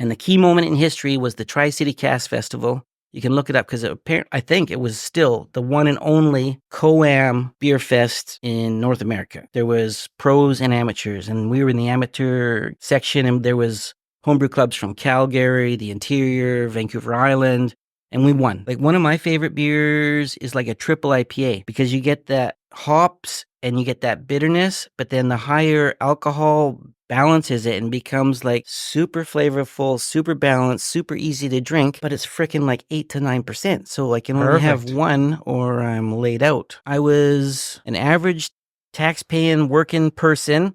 And the key moment in history was the Tri-City Cask Festival. You can look it up because I think it was still the one and only 𝐏𝐸𝐴𝐴 beer fest in North America. There was pros and amateurs, and we were in the amateur section, and there was homebrew clubs from Calgary, the interior, Vancouver Island, and we won. Like, one of my favorite beers is like a triple IPA because you get that hops and you get that bitterness, but then the higher alcohol balances it and becomes like super flavorful, super balanced, super easy to drink, but it's freaking like 8 to 9%. So I can only have one or I'm laid out. I was an average tax-paying working person,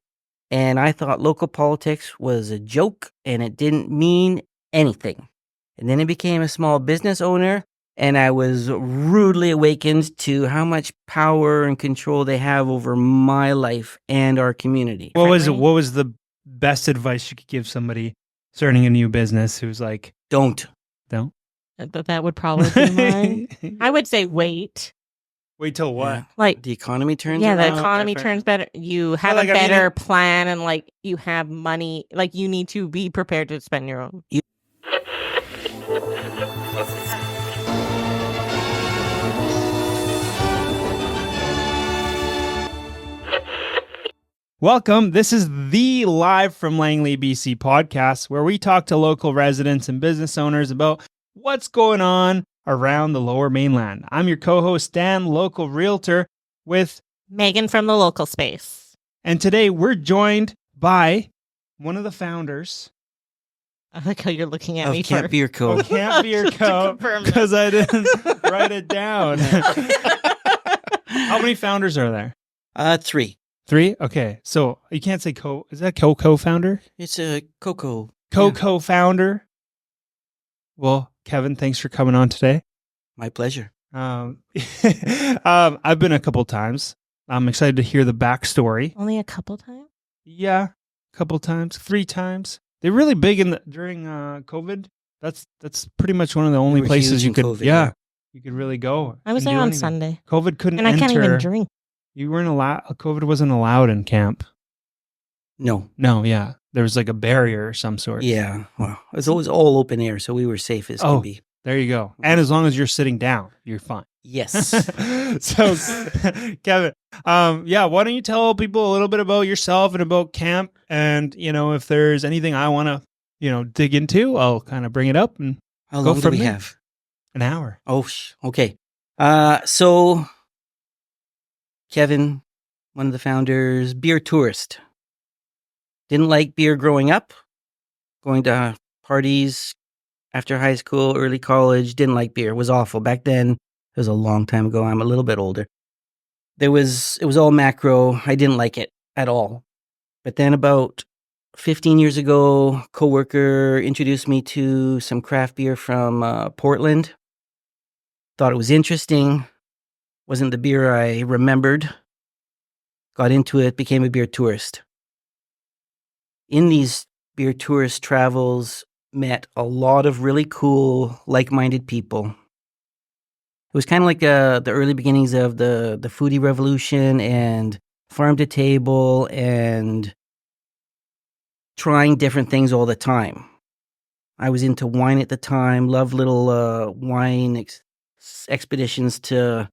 and I thought local politics was a joke and it didn't mean anything. And then I became a small business owner, and I was rudely awakened to how much power and control they have over my life and our community. What was the best advice you could give somebody starting a new business who's like, Don't. That would probably be mine. I would say wait. Wait till what? Yeah. Like The economy turns the around. economy turns better. You have a better plan, and like you have money. Like you need to be prepared to spend your own. Welcome. This is the Live from Langley BC podcast, where we talk to local residents and business owners about what's going on around the Lower Mainland. I'm your co-host, Dan, local realtor, with Megan from the local space. And today we're joined by one of the founders. I like how you're looking at me Camp first. Beer Co. Camp Beer Co. Because I didn't write it down. How many founders are there? 3. 3? Okay. So you can't say is that co-founder? It's a Coco. Co-founder. Well, Kevin, thanks for coming on today. My pleasure. I've been a couple times. I'm excited to hear the backstory. Only a couple times? Yeah, a couple times, 3 times. They're really big during COVID. That's pretty much one of the only places you could. COVID, you could really go. I was there on Sunday. COVID couldn't and enter. I can't even drink. You weren't allowed. COVID wasn't allowed in camp. No. Yeah. There was like a barrier of some sort. Yeah. Well, it was always all open air, so we were safe as can be. There you go. And as long as you're sitting down, you're fine. Yes. So, Kevin, why don't you tell people a little bit about yourself and about camp? And, if there's anything I want to, dig into, I'll kind of bring it up. And how long do we have? An hour. Oh, okay. So, Kevin, one of the founders, beer tourist. Didn't like beer growing up, going to parties after high school, early college, didn't like beer. It was awful. Back then, it was a long time ago. I'm a little bit older. It was all macro. I didn't like it at all. But then about 15 years ago, coworker introduced me to some craft beer from Portland. Thought it was interesting. Wasn't the beer I remembered. Got into it, became a beer tourist. In these beer tourist travels, met a lot of really cool, like-minded people. It was kind of like the early beginnings of the foodie revolution and farm to table and trying different things all the time. I was into wine at the time, loved little wine expeditions to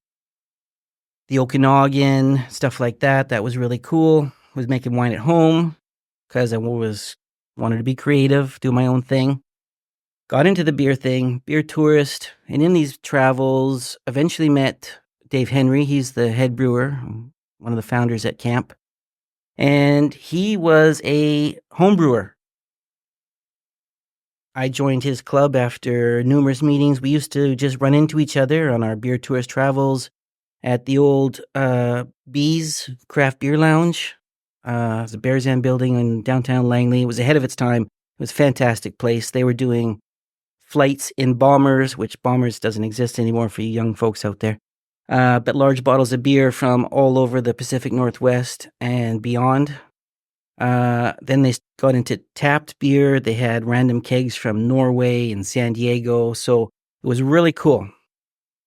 the Okanagan, stuff like that. That was really cool. Was making wine at home because I wanted to be creative, do my own thing. Got into the beer thing, beer tourist, and in these travels, eventually met Dave Henry. He's the head brewer, one of the founders at camp. And he was a home brewer. I joined his club after numerous meetings. We used to just run into each other on our beer tourist travels at the old Bees Craft Beer Lounge. It was a Bears End building in downtown Langley. It was ahead of its time. It was a fantastic place. They were doing flights in bombers, which bombers doesn't exist anymore for you young folks out there. But large bottles of beer from all over the Pacific Northwest and beyond. Then they got into tapped beer. They had random kegs from Norway and San Diego. So it was really cool.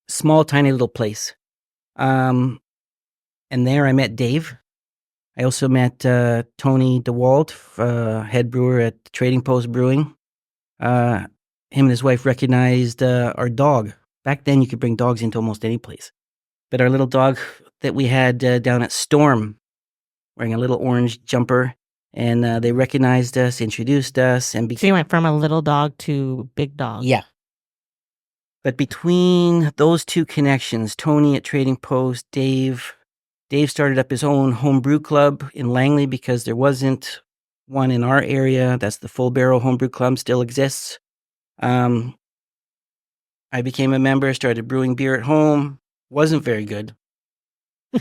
Small, tiny little place. And there I met Dave. I also met Tony DeWalt, head brewer at Trading Post Brewing. him and his wife recognized our dog. Back then, you could bring dogs into almost any place. But our little dog that we had down at Storm, wearing a little orange jumper, and they recognized us, introduced us, and So you went from a little dog to big dog. Yeah. But between those two connections, Tony at Trading Post, Dave started up his own homebrew club in Langley because there wasn't one in our area. That's the Full Barrel Homebrew Club, still exists. I became a member, started brewing beer at home. Wasn't very good.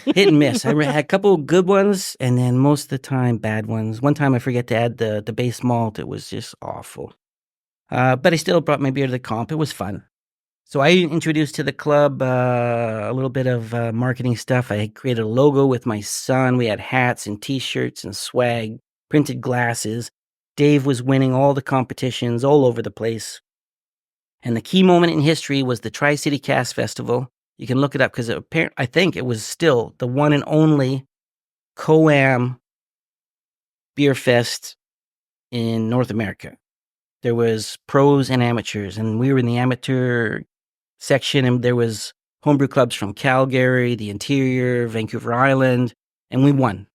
Hit and miss. I had a couple good ones, and then most of the time, bad ones. One time I forget to add the base malt. It was just awful. But I still brought my beer to the comp. It was fun. So I introduced to the club a little bit of marketing stuff. I had created a logo with my son. We had hats and T-shirts and swag, printed glasses. Dave was winning all the competitions all over the place. And the key moment in history was the Tri-City Cask Festival. You can look it up because I think it was still the one and only 𝐏𝐸𝐴M beer fest in North America. There was pros and amateurs, and we were in the amateur section, and there was homebrew clubs from Calgary, the interior, Vancouver Island, and we won.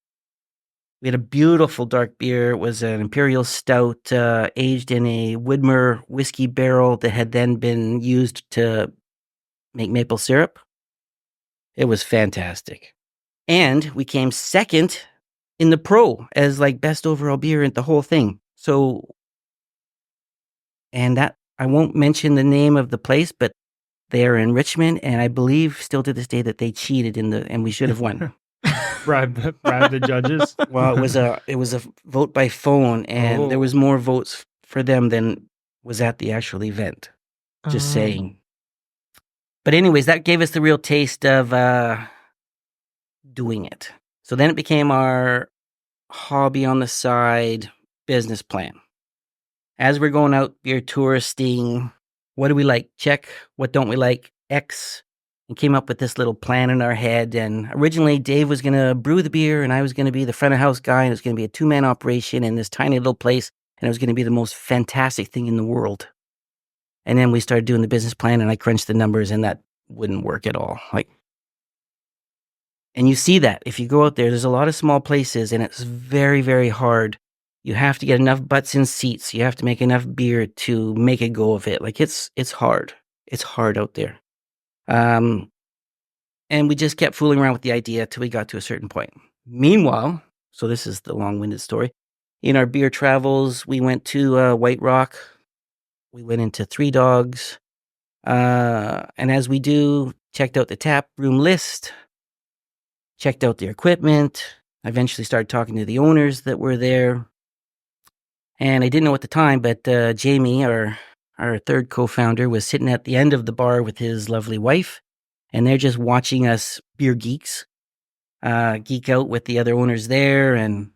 We had a beautiful dark beer. It was an imperial stout aged in a Widmer whiskey barrel that had then been used to make maple syrup. It was fantastic. And we came second in the pro as like best overall beer in the whole thing. So, and that, I won't mention the name of the place, but they are in Richmond, and I believe still to this day that they cheated and we should have won. Bribe the judges. Well, it was a vote by phone, and there was more votes for them than was at the actual event. Just saying. But anyways, that gave us the real taste of doing it. So then it became our hobby on the side business plan. As we're going out beer touristing, what do we like? Check. What don't we like? X. And came up with this little plan in our head. And originally, Dave was going to brew the beer, and I was going to be the front of house guy, and it was going to be a 2-man operation in this tiny little place, and it was going to be the most fantastic thing in the world. And then we started doing the business plan, and I crunched the numbers, and that wouldn't work at all. And you see that if you go out there, there's a lot of small places, and it's very, very hard. You have to get enough butts in seats. You have to make enough beer to make a go of it. It's hard. It's hard out there. And we just kept fooling around with the idea till we got to a certain point. Meanwhile, so this is the long-winded story. In our beer travels, we went to White Rock. We went into Three Dogs. And as we do, checked out the tap room list, checked out their equipment. I eventually started talking to the owners that were there. And I didn't know at the time, but Jamie, our third co-founder, was sitting at the end of the bar with his lovely wife. And they're just watching us beer geeks geek out with the other owners there. And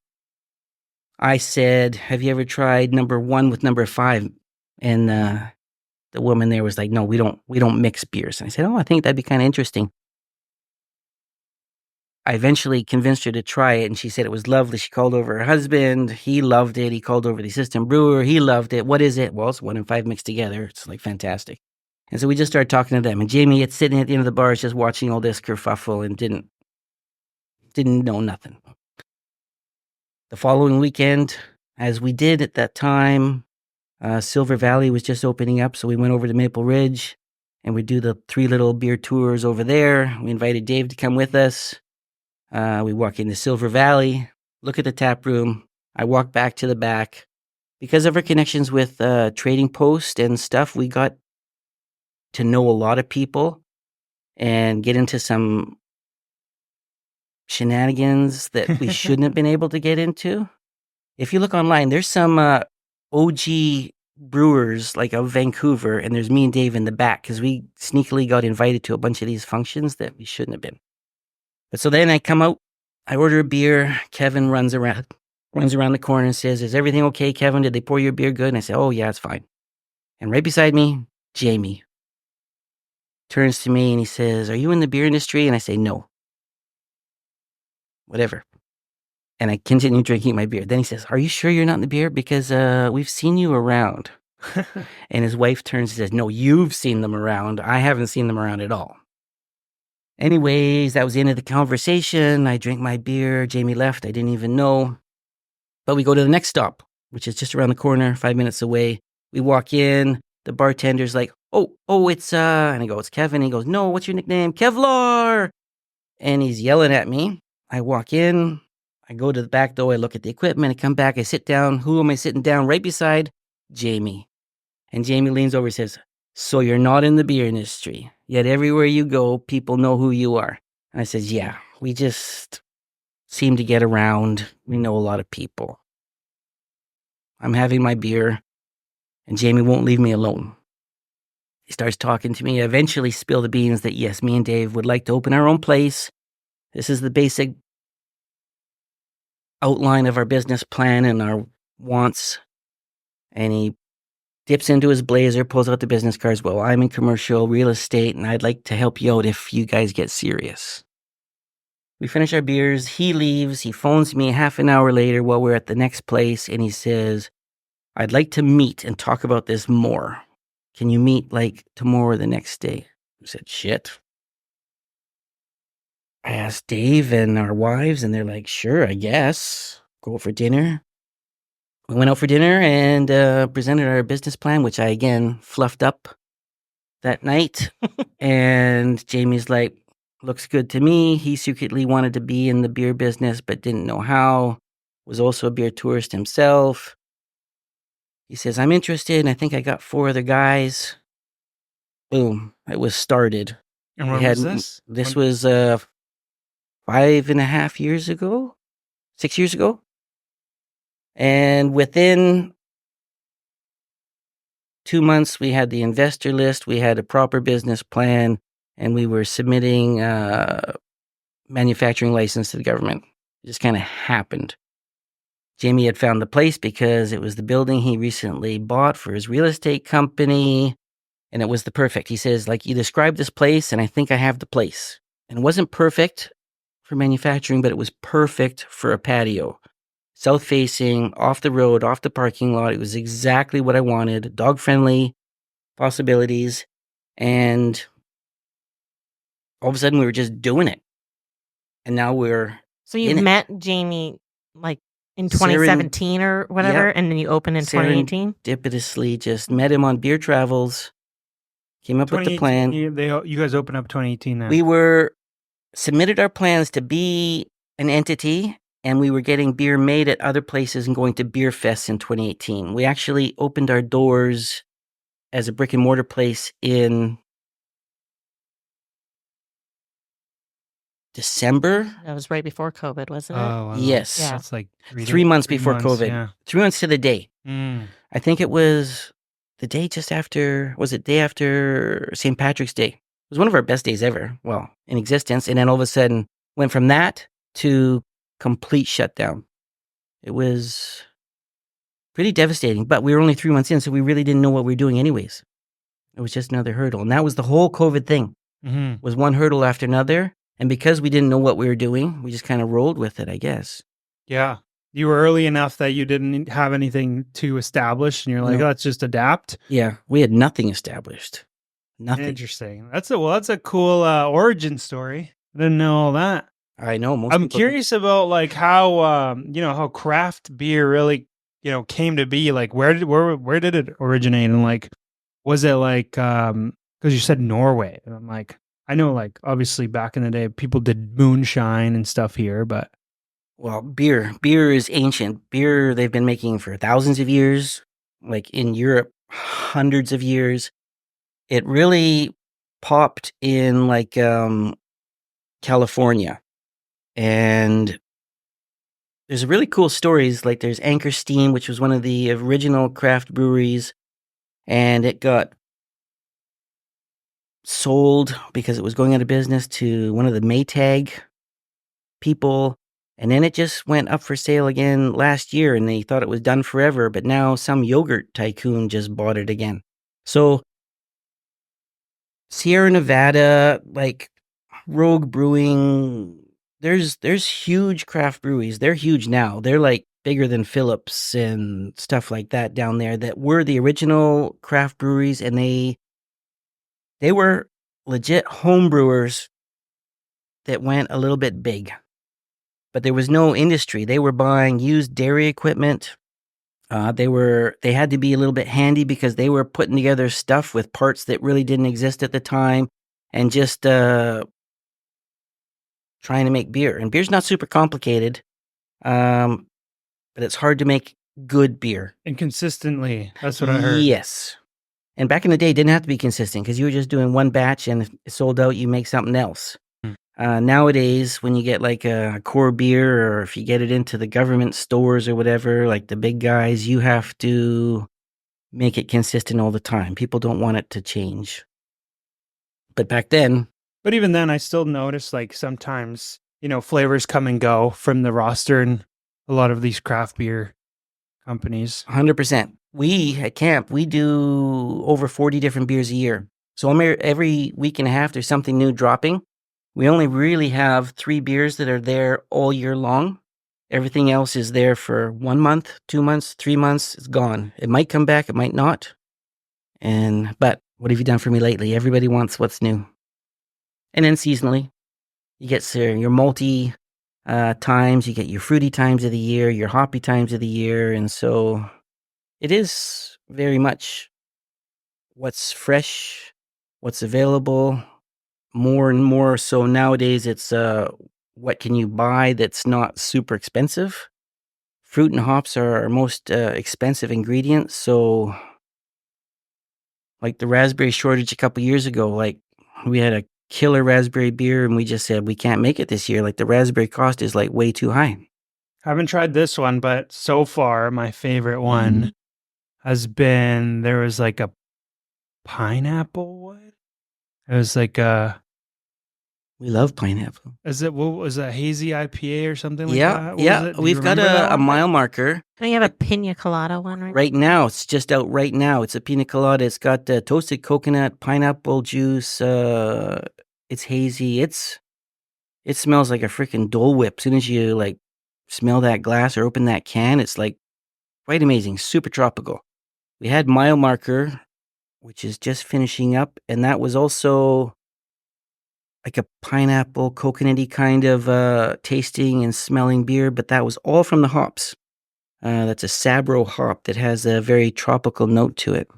I said, have you ever tried number 1 with number 5? And the woman there was like, no, we don't mix beers. And I said, oh, I think that'd be kind of interesting. I eventually convinced her to try it, and she said it was lovely. She called over her husband. He loved it. He called over the assistant brewer. He loved it. What is it? Well, it's 1 and 5 mixed together. It's like fantastic. And so we just started talking to them. And Jamie, it's sitting at the end of the bar, is just watching all this kerfuffle and didn't know nothing. The following weekend, as we did at that time, Silver Valley was just opening up, so we went over to Maple Ridge, and we do the 3 little beer tours over there. We invited Dave to come with us. We walk into Silver Valley, look at the tap room. I walk back to the back. Because of our connections with Trading Post and stuff, we got to know a lot of people and get into some shenanigans that we shouldn't have been able to get into. If you look online, there's some OG brewers like of Vancouver, and there's me and Dave in the back because we sneakily got invited to a bunch of these functions that we shouldn't have been. But so then I come out, I order a beer. Kevin runs around the corner and says, is everything okay, Kevin? Did they pour your beer good? And I say, oh yeah, it's fine. And right beside me, Jamie turns to me and he says, are you in the beer industry? And I say, no. Whatever. And I continue drinking my beer. Then he says, are you sure you're not in the beer? Because we've seen you around. And his wife turns and says, no, you've seen them around. I haven't seen them around at all. Anyways, that was the end of the conversation. I drank my beer. Jamie left. I didn't even know. But we go to the next stop, which is just around the corner, 5 minutes away. We walk in. The bartender's like, oh, it's, and I go, it's Kevin. He goes, no, what's your nickname? Kevlar. And he's yelling at me. I walk in. I go to the back door. I look at the equipment. I come back. I sit down. Who am I sitting down right beside? Jamie. And Jamie leans over and says, so you're not in the beer industry, yet everywhere you go, people know who you are. And I says, yeah, we just seem to get around. We know a lot of people. I'm having my beer, and Jamie won't leave me alone. He starts talking to me. I eventually spill the beans that, yes, me and Dave would like to open our own place. This is the basic outline of our business plan and our wants. And he dips into his blazer, pulls out the business cards. Well, I'm in commercial real estate, and I'd like to help you out if you guys get serious. We finish our beers. He leaves. He phones me half an hour later while we're at the next place, and he says, I'd like to meet and talk about this more. Can you meet like tomorrow or the next day? I said, shit. I asked Dave and our wives, and they're like, sure, I guess. Go out for dinner. We went out for dinner and presented our business plan, which I, again, fluffed up that night. And Jamie's like, looks good to me. He secretly wanted to be in the beer business, but didn't know how. Was also a beer tourist himself. He says, I'm interested, and I think I got 4 other guys. Boom. It was started. And when was this? This was 5.5 years ago? 6 years ago? And within 2 months, we had the investor list, we had a proper business plan, and we were submitting manufacturing license to the government. It just kind of happened. Jamie had found the place because it was the building he recently bought for his real estate company, and it was the perfect. He says, like, you described this place, and I think I have the place. And it wasn't perfect for manufacturing, but it was perfect for a patio. South-facing, off the road, off the parking lot. It was exactly what I wanted. Dog-friendly possibilities. And all of a sudden, we were just doing it. And now we're So you met Jamie like in 2017 or whatever, and then you opened in 2018? Serendipitously just met him on beer travels. Came up with the plan. You guys opened up 2018 now. We submitted our plans to be an entity, and we were getting beer made at other places and going to beer fests in 2018. We actually opened our doors as a brick and mortar place in December. That was right before COVID, wasn't it? Oh, wow. Yes. Yeah. That's like 3 months before COVID. Yeah. 3 months to the day. Mm. I think it was the day just after, day after St. Patrick's Day. It was one of our best days ever, well, in existence. And then all of a sudden went from that to complete shutdown. It was pretty devastating, but we were only 3 months in, so we really didn't know what we were doing anyways. It was just another hurdle. And that was the whole COVID thing, was one hurdle after another. And because we didn't know what we were doing, we just kind of rolled with it, I guess. Yeah. You were early enough that you didn't have anything to establish, and you're like, let's just adapt. Yeah, we had nothing established. Nothing. Interesting. That's a cool origin story. I didn't know all that. I know. I'm curious about like how how craft beer really came to be. Like where did it originate, and like was it like because you said Norway, and I'm like, I know like obviously back in the day people did moonshine and stuff here, but well, beer is ancient. Beer they've been making for thousands of years, like in Europe, hundreds of years. It really popped in like California. And there's really cool stories. Like there's Anchor Steam, which was one of the original craft breweries, and it got sold because it was going out of business to one of the Maytag people. And then it just went up for sale again last year, and they thought it was done forever. But now some yogurt tycoon just bought it again. So Sierra Nevada, like Rogue Brewing, there's huge craft breweries. They're huge now. They're like bigger than Phillips and stuff like that down there that were the original craft breweries, and they were legit home brewers that went a little bit big. But there was no industry. They were buying used dairy equipment. They had to be a little bit handy because they were putting together stuff with parts that really didn't exist at the time, and just trying to make beer. And beer's not super complicated, but it's hard to make good beer. And consistently. That's what I heard. Yes. And back in the day, it didn't have to be consistent because you were just doing one batch, and if it sold out, you make something else. Nowadays, when you get like a core beer, or if you get it into the government stores or whatever, like the big guys, you have to make it consistent all the time. People don't want it to change. But back then... But even then, I still notice like sometimes, flavors come and go from the roster in a lot of these craft beer companies. 100%. We, at camp, we do over 40 different beers a year. So every week and a half, there's something new dropping. We only really have 3 beers that are there all year long. Everything else is there for 1 month, 2 months, 3 months. It's gone. It might come back. It might not. But what have you done for me lately? Everybody wants what's new. And then seasonally, you get your multi times, you get your fruity times of the year, your hoppy times of the year. And so it is very much what's fresh, what's available. More and more so nowadays, it's what can you buy that's not super expensive. Fruit and hops are our most expensive ingredients. So like the raspberry shortage a couple years ago, like we had a killer raspberry beer and we just said we can't make it this year. Like the raspberry cost is like way too high. I haven't tried this one, but so far my favorite one has been, there was like a pineapple one. It was like we love pineapple. What was that, hazy IPA or something like that? Yeah. We've got a mile marker. Don't you have a pina colada one right now? It's just out right now. It's a pina colada. It's got toasted coconut, pineapple juice. It's hazy. It smells like a freaking Dole Whip. As soon as you like smell that glass or open that can, it's like quite amazing. Super tropical. We had mile marker, which is just finishing up, and that was also like a pineapple, coconutty kind of tasting and smelling beer, but that was all from the hops. That's a Sabro hop that has a very tropical note to it.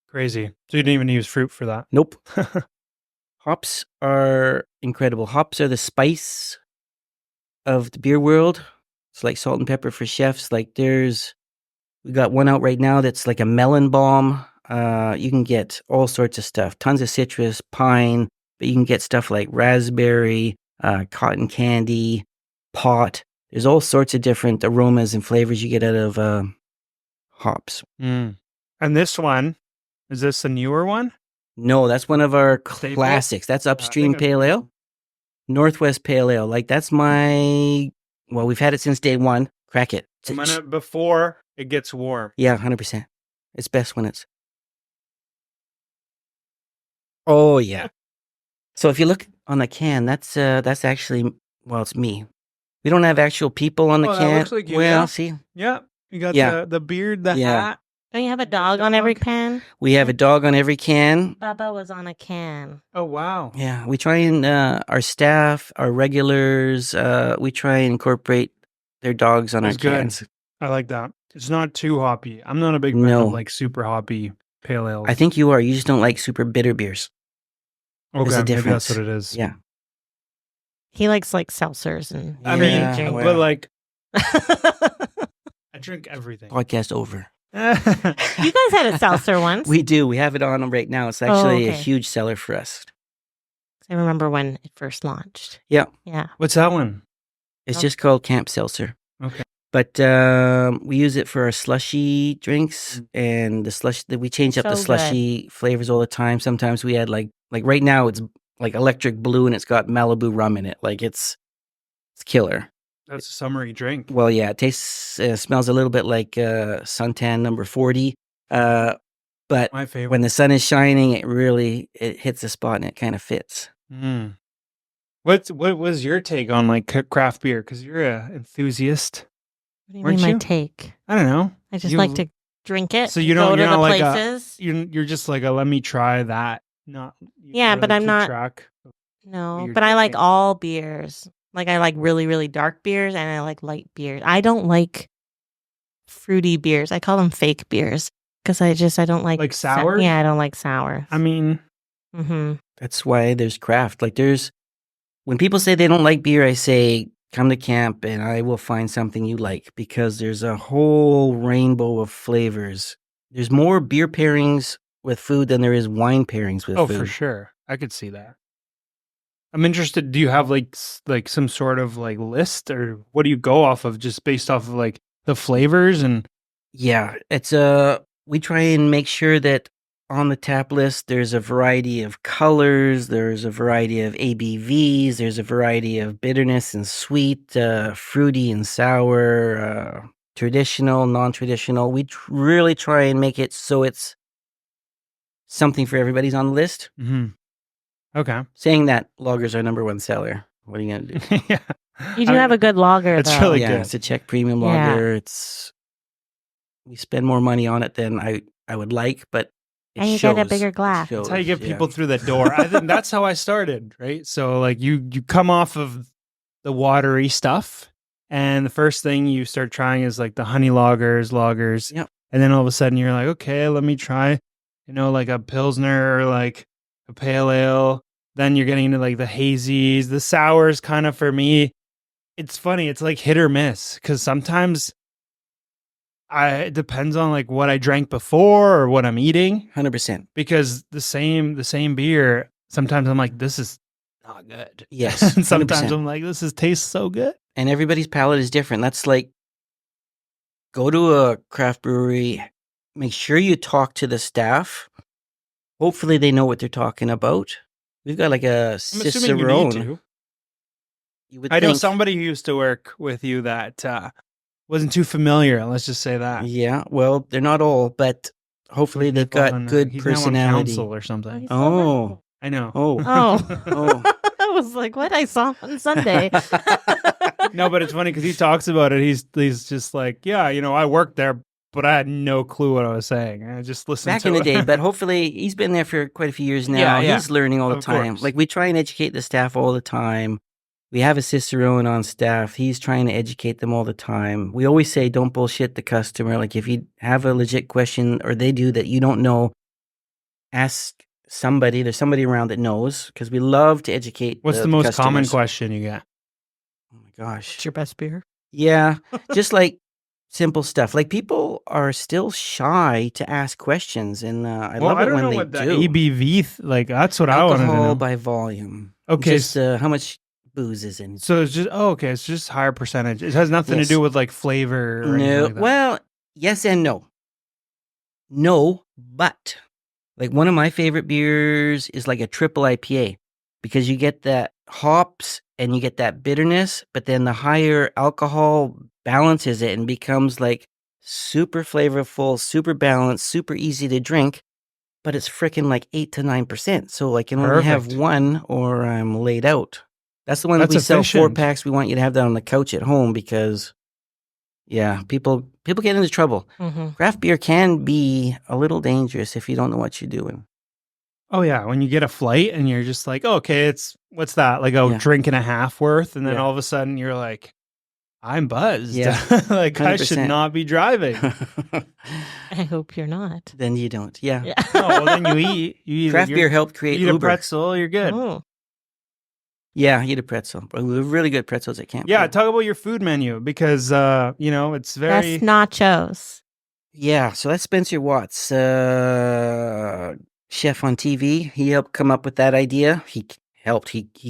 Crazy. So you didn't even use fruit for that? Nope. Hops are incredible. Hops are the spice of the beer world. It's like salt and pepper for chefs. Like we got one out right now that's like a melon balm. You can get all sorts of stuff. Tons of citrus, pine, but you can get stuff like raspberry, cotton candy, pot. There's all sorts of different aromas and flavors you get out of hops. And this one, is this a newer one? No, that's one of our classics. That's Upstream Pale Ale. Northwest Pale Ale. Like that's we've had it since day one. Crack it. Before it gets warm. Yeah, 100%. It's best when it's... Oh, yeah. So if you look on the can, that's actually, it's me. We don't have actual people on the can. That looks like you, see? Yeah. You got the beard, the hat. Don't you have a dog on every can? We have a dog on every can. Bubba was on a can. Oh, wow. Yeah. We try and, our staff, our regulars, we try and incorporate their dogs on our cans. I like that. It's not too hoppy. I'm not a big fan of like super hoppy pale ales. I think you are. You just don't like super bitter beers. Okay, There's a difference. Maybe that's what it is. Yeah. He likes like seltzers and... but like... I drink everything. Podcast over. You guys had a seltzer once. We do. We have it on them right now. It's actually a huge seller for us. I remember when it first launched. Yeah. Yeah. What's that one? It's just called Camp Seltzer. Okay. But we use it for our slushy drinks and the slush. We change up the slushy flavors all the time. Sometimes we add like right now it's like electric blue and it's got Malibu rum in it. Like it's killer. That's a summery drink. Well, yeah, it tastes, smells a little bit like Suntan number 40. But my favorite. When the sun is shining, it hits the spot and it kind of fits. What was your take on like craft beer? Because you're an enthusiast. What do you Weren't mean you? my take? I don't know. I just You- like to drink it. So you go don't, to you're the not like places. you're just like a let me try that. Not you Yeah, don't but really I'm keep not- track. No, you're but I like drinking. all beers. Like I like really, really dark beers and I like light beers. I don't like fruity beers. I call them fake beers because I don't like sours? Yeah, I don't like sour. I mean, That's why there's craft. Like when people say they don't like beer, I say, come to camp and I will find something you like because there's a whole rainbow of flavors. There's more beer pairings with food than there is wine pairings with food. for sure. I could see that. I'm interested. Do you have like some sort of like list, or what do you go off of just based off of like the flavors and? Yeah, it's we try and make sure that on the tap list there's a variety of colors, there's a variety of ABVs, there's a variety of bitterness and sweet, fruity and sour, traditional, non-traditional. We really try and make it so it's something for everybody's on the list. Mm-hmm. Okay. Saying that, lager's our number one seller. What are you gonna do? Yeah. You do have a good lager, It's though. really Yeah, good. it's a Czech premium Yeah. lager. We spend more money on it than I would like, but it And you shows. get a bigger glass. That's how you shows, get yeah. people through the door. I think that's how I started, right? So like you come off of the watery stuff, and the first thing you start trying is like the honey lagers. Yep. And then all of a sudden you're like, okay, let me try, like a Pilsner or like a pale ale. Then you're getting into like the hazies, the sours kind of for me. It's funny. It's like hit or miss because sometimes it depends on like what I drank before or what I'm eating. 100%. Because the same beer, sometimes I'm like, this is not good. Yes, And sometimes 100%. I'm like, this tastes so good. And everybody's palate is different. That's like, go to a craft brewery, make sure you talk to the staff. Hopefully they know what they're talking about. We've got like a I'm assuming you cicerone. need to. You would I know think. somebody who used to work with you that wasn't too familiar. Let's just say that. Yeah, well, they're not all, but hopefully they've got good he's now on personality. council or something. Oh, I know. oh, Oh. oh. I was like, what? I saw on Sunday. No, but it's funny because he talks about it. He's just like, yeah, I worked there, but I had no clue what I was saying. I just listened Back to in the it. day, but hopefully he's been there for quite a few years now. Yeah, yeah. He's learning all the Of time. course. Like we try and educate the staff all the time. We have a cicerone on staff. He's trying to educate them all the time. We always say, don't bullshit the customer. Like if you have a legit question or they do that you don't know, ask somebody. There's somebody around that knows because we love to educate. What's the most common customers. question you get? Oh my gosh. What's your best beer? Yeah, just like simple stuff. Like people are still shy to ask questions, and I love it don't when know they what the do. ABV like. That's what I wanted to Alcohol know. by volume. Okay, Just how much booze is in it. So it's just okay. It's just higher percentage. It has nothing Yes. to do with like flavor. Or anything No, like that. well, yes and no. No, but like one of my favorite beers is like a triple IPA because you get that hops and you get that bitterness, but then the higher alcohol balances it and becomes like super flavorful, super balanced, super easy to drink, but it's freaking like 8 to 9%. So like you can only have Perfect. one or I'm laid out. That's the one that That's we sell efficient. 4-packs. We want you to have that on the couch at home because yeah, people get into trouble. Mm-hmm. Craft beer can be a little dangerous if you don't know what you're doing. Oh yeah, when you get a flight and you're just like, oh, okay, it's what's that? Like a Yeah. drink and a half worth, and then Yeah. all of a sudden you're like, I'm buzzed. Yeah, like I should 100%. not be driving. I hope you're not. Then you don't. Yeah. Yeah. No, well then you eat. You eat Craft beer helped create You eat a Uber. pretzel, you're good. Oh. Yeah, eat a pretzel. Really good pretzels at camp. Yeah, talk about your food menu because it's very Best nachos. Yeah, so that's Spencer Watts, chef on TV. He helped come up with that idea. He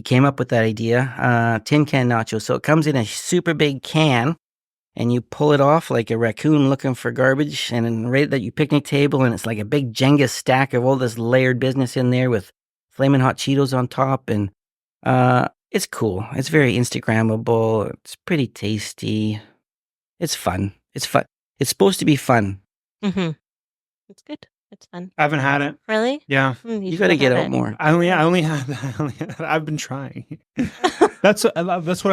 came up with that idea. Tin can nachos. So it comes in a super big can, and you pull it off like a raccoon looking for garbage, and then right at your picnic table, and it's like a big Jenga stack of all this layered business in there with flaming hot Cheetos on top, and it's cool. It's very Instagrammable. It's pretty tasty. It's fun. It's supposed to be fun. Mm-hmm. It's good. It's fun. I haven't had it. Really? Yeah. You got to get out more. I only had I've been trying. That's what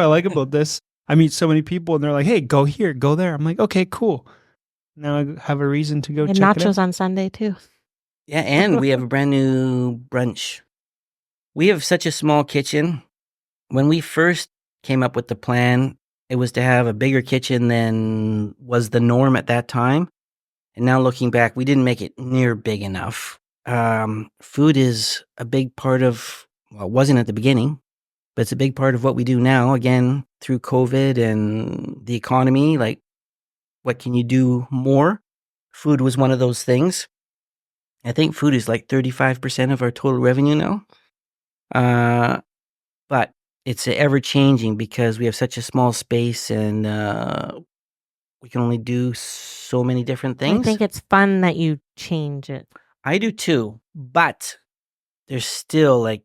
I like about this. I meet so many people and they're like, hey, go here, go there. I'm like, okay, cool. Now I have a reason to go And check it nachos out. on Sunday too. Yeah, and we have a brand new brunch. We have such a small kitchen. When we first came up with the plan, it was to have a bigger kitchen than was the norm at that time. And now looking back, we didn't make it near big enough. Food is a big part of, well, it wasn't at the beginning, but it's a big part of what we do now. Again, through COVID and the economy, like, what can you do more? Food was one of those things. I think food is like 35% of our total revenue now. But it's ever changing because we have such a small space and we can only do so many different things. I think it's fun that you change it. I do too, but there's still like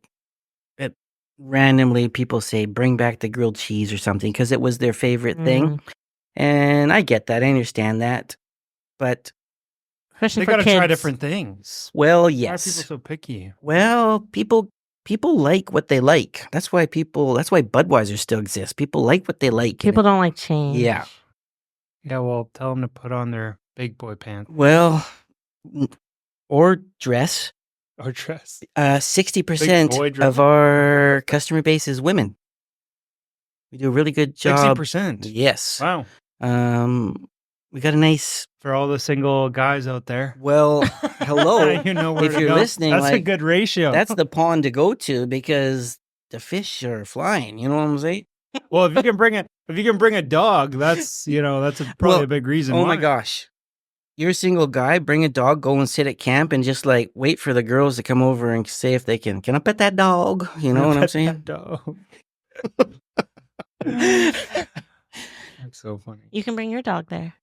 randomly people say bring back the grilled cheese or something because it was their favorite thing. And I get that. I understand that. But Especially They for got to kids. try different things. well, Why are yes. people so picky? Well, people like what they like. That's why Budweiser still exists. People like what they like. People don't like change. Yeah. Yeah, well, tell them to put on their big boy pants Well, or dress. or dress. 60% dress. of our customer base is women. We do a really good job. 60%. Yes. Wow. We got a nice. For all the single guys out there. Well, hello. You know where if to you're go. listening, That's a like, good ratio. that's the pond to go to because the fish are flying. You know what I'm saying? Well, if you can bring a dog, that's probably a big reason. Oh why. my gosh. You're a single guy, bring a dog, go and sit at camp and just like wait for the girls to come over and say if they can I pet that dog? You know what I'm Pet saying? that dog. That's so funny. You can bring your dog there.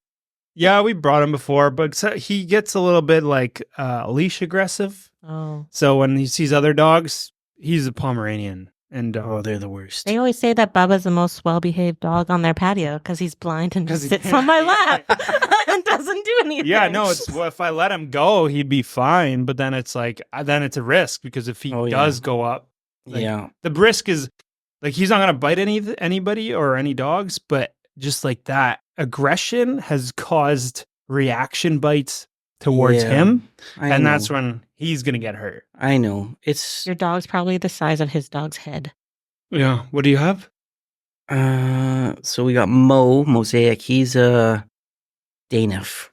Yeah, we brought him before, but he gets a little bit like leash aggressive. Oh. So when he sees other dogs, he's a Pomeranian. And Oh, they're the worst. They always say that Bubba's the most well-behaved dog on their patio because he's blind and 'Cause just he sits on my lap and doesn't do anything. yeah, no, it's if I let him go, he'd be fine. But then it's like then it's a risk because if he Oh, yeah. does go up, like, Yeah. the risk is like he's not gonna bite anybody or any dogs, but just like that aggression has caused reaction bites towards Yeah, him, I and know. that's when he's gonna get hurt. I know. It's Your dog's probably the size of his dog's head. Yeah. What do you have? so we got Mosaic. He's a Daniff.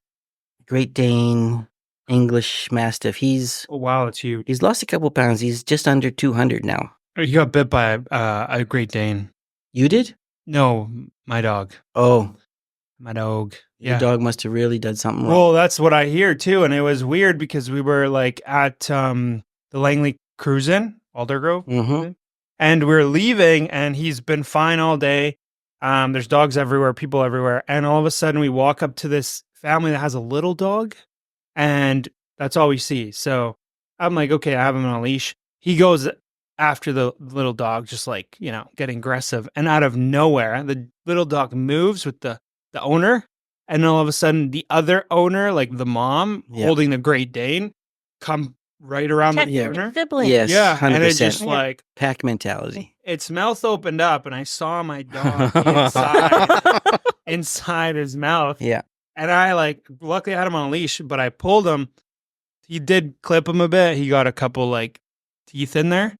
Great Dane, English Mastiff. He's Oh wow, it's huge. lost a couple pounds. He's just under 200 now. You got bit by a Great Dane. You did? No, my dog. Oh, My dog. your dog must have really done something wrong. Well, that's what I hear too, and it was weird because we were like at the Langley cruising, Aldergrove, Mm-hmm. and we're leaving, and he's been fine all day. There's dogs everywhere, people everywhere, and all of a sudden we walk up to this family that has a little dog, and that's all we see. So I'm like, okay, I have him on a leash. He goes after the little dog, just like getting aggressive, and out of nowhere, the little dog moves with the owner. And then all of a sudden, the other owner, like the mom Yeah. holding the Great Dane, come right around the Technically corner. sibling. Yes, Yeah, 100%. and it just like Pack mentality. its mouth opened up, and I saw my dog inside his mouth. Yeah. And I luckily I had him on a leash, but I pulled him. He did clip him a bit. He got a couple like teeth in there.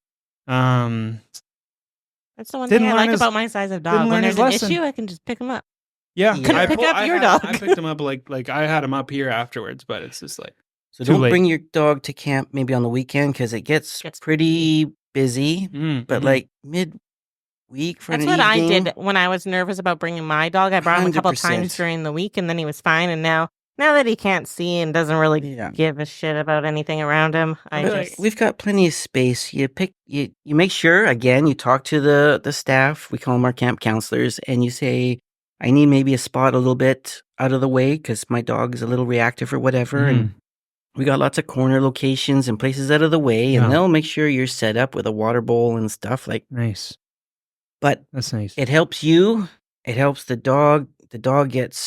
That's the one Didn't thing I learn like his- about my size of didn't dog. learn When his there's an lesson. issue, I can just pick him up. Yeah, Couldn't I pick pull- up I your had- dog. I picked him up like I had him up here afterwards, but it's just like So Too don't late. bring your dog to camp maybe on the weekend because it gets pretty busy. But like midweek for That's an what I evening. did when I was nervous about bringing my dog. I brought him a couple 100%. times during the week, and then he was fine. And now that he can't see and doesn't really Yeah. give a shit about anything around him, I But just we've got plenty of space. You make sure, again, you talk to the staff. We call them our camp counselors, and you say, I need maybe a spot a little bit out of the way because my dog is a little reactive or whatever. And we got lots of corner locations and places out of the way, and Yeah. they'll make sure you're set up with a water bowl and stuff like. nice. But That's nice. it helps you. It helps the dog. The dog gets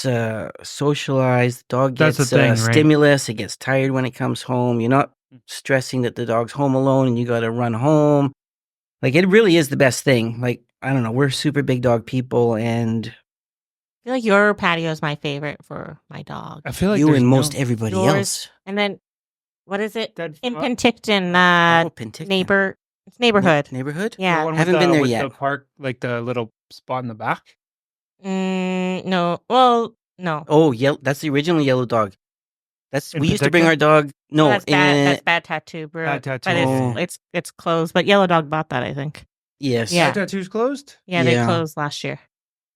socialized. The dog That's gets the thing, right? stimulus. It gets tired when it comes home. You're not stressing that the dog's home alone and you got to run home. Like, it really is the best thing. Like, I don't know, we're super big dog people, and I feel like your patio is my favorite for my dog. I feel like you there's and most no everybody Yours. else. And then, what is it? dead In spot. Penticton, Oh, Penticton. it's neighborhood. Neighborhood? The Yeah. one with Haven't been there with yet. the park, like the little spot in the back. No. Well, no. Oh, that's the original Yellow Dog. In We used to bring Penticton? our dog. No, Oh, that's bad. in That's Bad Tattoo, bro. Bad Tattoo, But yeah. it's closed. But Yellow Dog bought that, I think. yes. Yeah. Tattoo's closed. Yeah, they Yeah. closed last year,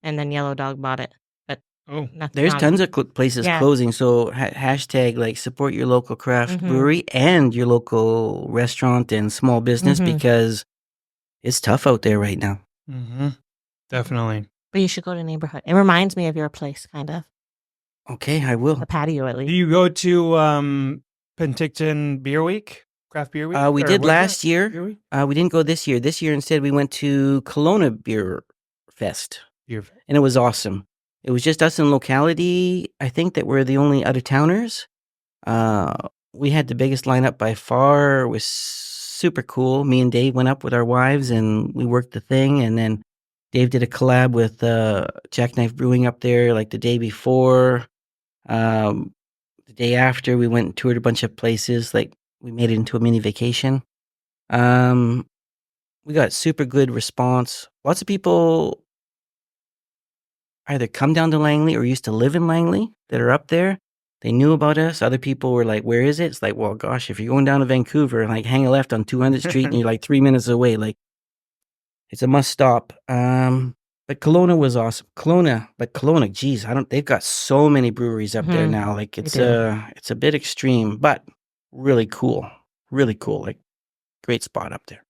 and then Yellow Dog bought it. But Oh, There's tons of places Yeah. closing. So hashtag like support your local craft Mhm. brewery and your local restaurant and small business Mhm. because it's tough out there right now. mm-hmm. Definitely. But you should go to neighborhood. It reminds me of your place, kind of Okay, I will. the patio at Do least. you go to Penticton Beer Week, Craft Beer Week? We Or did what is last that? year. Beer Week? We didn't go this year. This year instead we went to Kelowna Beer Fest, Beer. and it was awesome. It was just us in locality. I think that we're the only out of towners. We had the biggest lineup by far. It was super cool. Me and Dave went up with our wives and we worked the thing. And then Dave did a collab with Jackknife Brewing up there like the day before. The day after, we went and toured a bunch of places. Like we made it into a mini vacation. We got super good response. Lots of people either come down to Langley or used to live in Langley that are up there. They knew about us. Other people were like, where is it? It's like, well, gosh, if you're going down to Vancouver, like hang a left on 200th Street and you're like 3 minutes away. Like, it's a must stop. But Kelowna was awesome. Kelowna, geez, they've got so many breweries up there Mhm. now. Like, They it's do. it's a bit extreme, but really cool. Really cool. Like, great spot up there.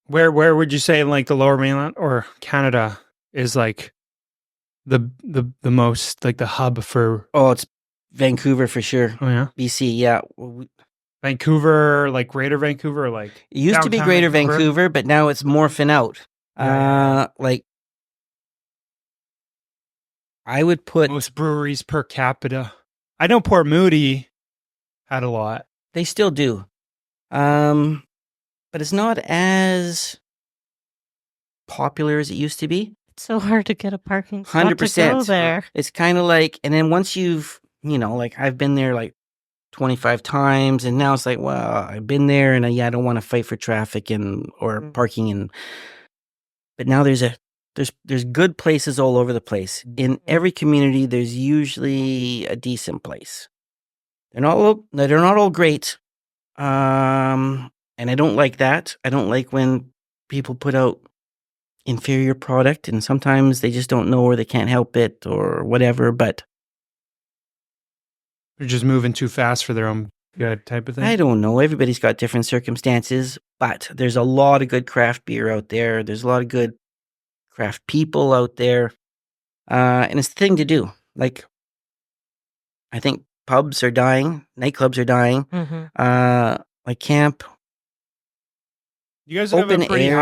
Where would you say in like the Lower Mainland or Canada is like the most like the hub for? Oh, it's Vancouver for sure. Oh yeah, BC, yeah. Well, Vancouver, like Greater Vancouver, like it used to be downtown Greater Vancouver, but now it's morphing out. Yeah. Like, I would put most breweries per capita. I know Port Moody had a lot. they still do, but it's not as popular as it used to be. It's so hard to get a parking spot to 100%. go there. It's kind of like, and then once you've, like I've been there like 25 times, and now it's like, well, I've been there, and I don't want to fight for traffic or parking, but now there's good places all over the place. In every community, there's usually a decent place. They're not all great, and I don't like that. I don't like when people put out inferior product, and sometimes they just don't know or they can't help it or whatever. But They're just moving too fast for their own good type of thing. I don't know. Everybody's got different circumstances, but there's a lot of good craft beer out there. There's a lot of good craft people out there. And it's the thing to do. Like, I think pubs are dying. Nightclubs are dying. Mhm. Like camp. You guys have Open a pretty air.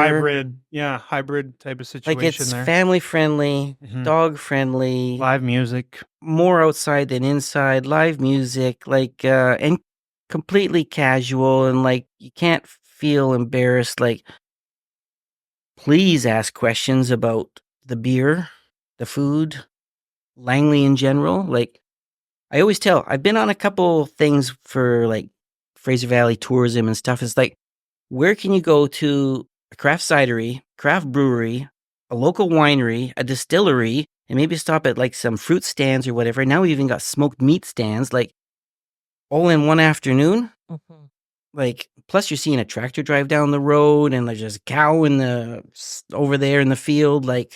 hybrid type of situation Like, it's there. family friendly, Mhm. dog friendly, Live music. more outside than inside, live music, like, and completely casual. And like, you can't feel embarrassed. Like, please ask questions about the beer, the food, Langley in general. Like, I always tell, I've been on a couple things for like Fraser Valley tourism and stuff. It's like, where can you go to a craft cidery, craft brewery, a local winery, a distillery, and maybe stop at like some fruit stands or whatever. Now we even got smoked meat stands, like all in one afternoon. Mhm. Like, plus you're seeing a tractor drive down the road, and there's just a cow over there in the field, like,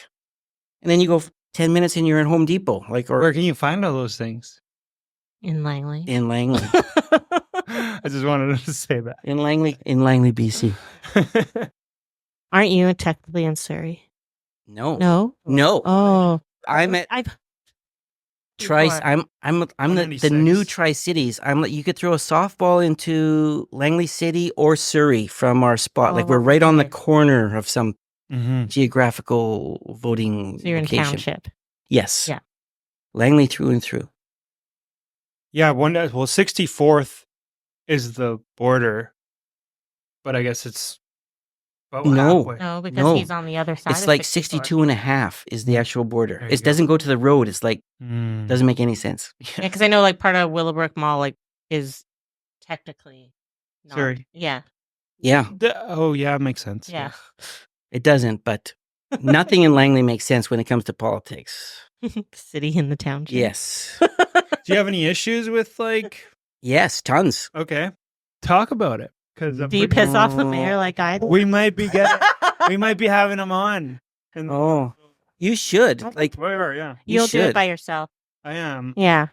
and then you go 10 minutes and you're in Home Depot, like, or Where can you find all those things? In Langley. in Langley, I just wanted to say that. in Langley, BC. Aren't you technically in Surrey? No, No. no. Oh, I'm at I've Tri. before. I'm the 196. new Tri-Cities. You could throw a softball into Langley City or Surrey from our spot. Like, we're right on the Okay. corner of some Mhm. geographical voting So you're in location. township. Yes. Yeah. Langley through and through. Yeah, 64th is the border, but I guess it's About No. halfway. No, because No. he's on the other side. It's of like 64. 62 and a half is the actual border. There you It go. doesn't go to the road. It's like, Mm. doesn't make any sense. Yeah, because I know like part of Willowbrook Mall like is technically not. Sorry. Yeah, Yeah, Oh, yeah, it makes sense. yeah. it doesn't, but nothing in Langley makes sense when it comes to politics. City in the township. Yes. Do you have any issues with like? Yes, tons. Okay, talk about it because Do you piss off the mayor like I do? we might be having him on. And Oh, you should. Like, whatever, yeah, you You'll do should. it by yourself. I am. Yeah.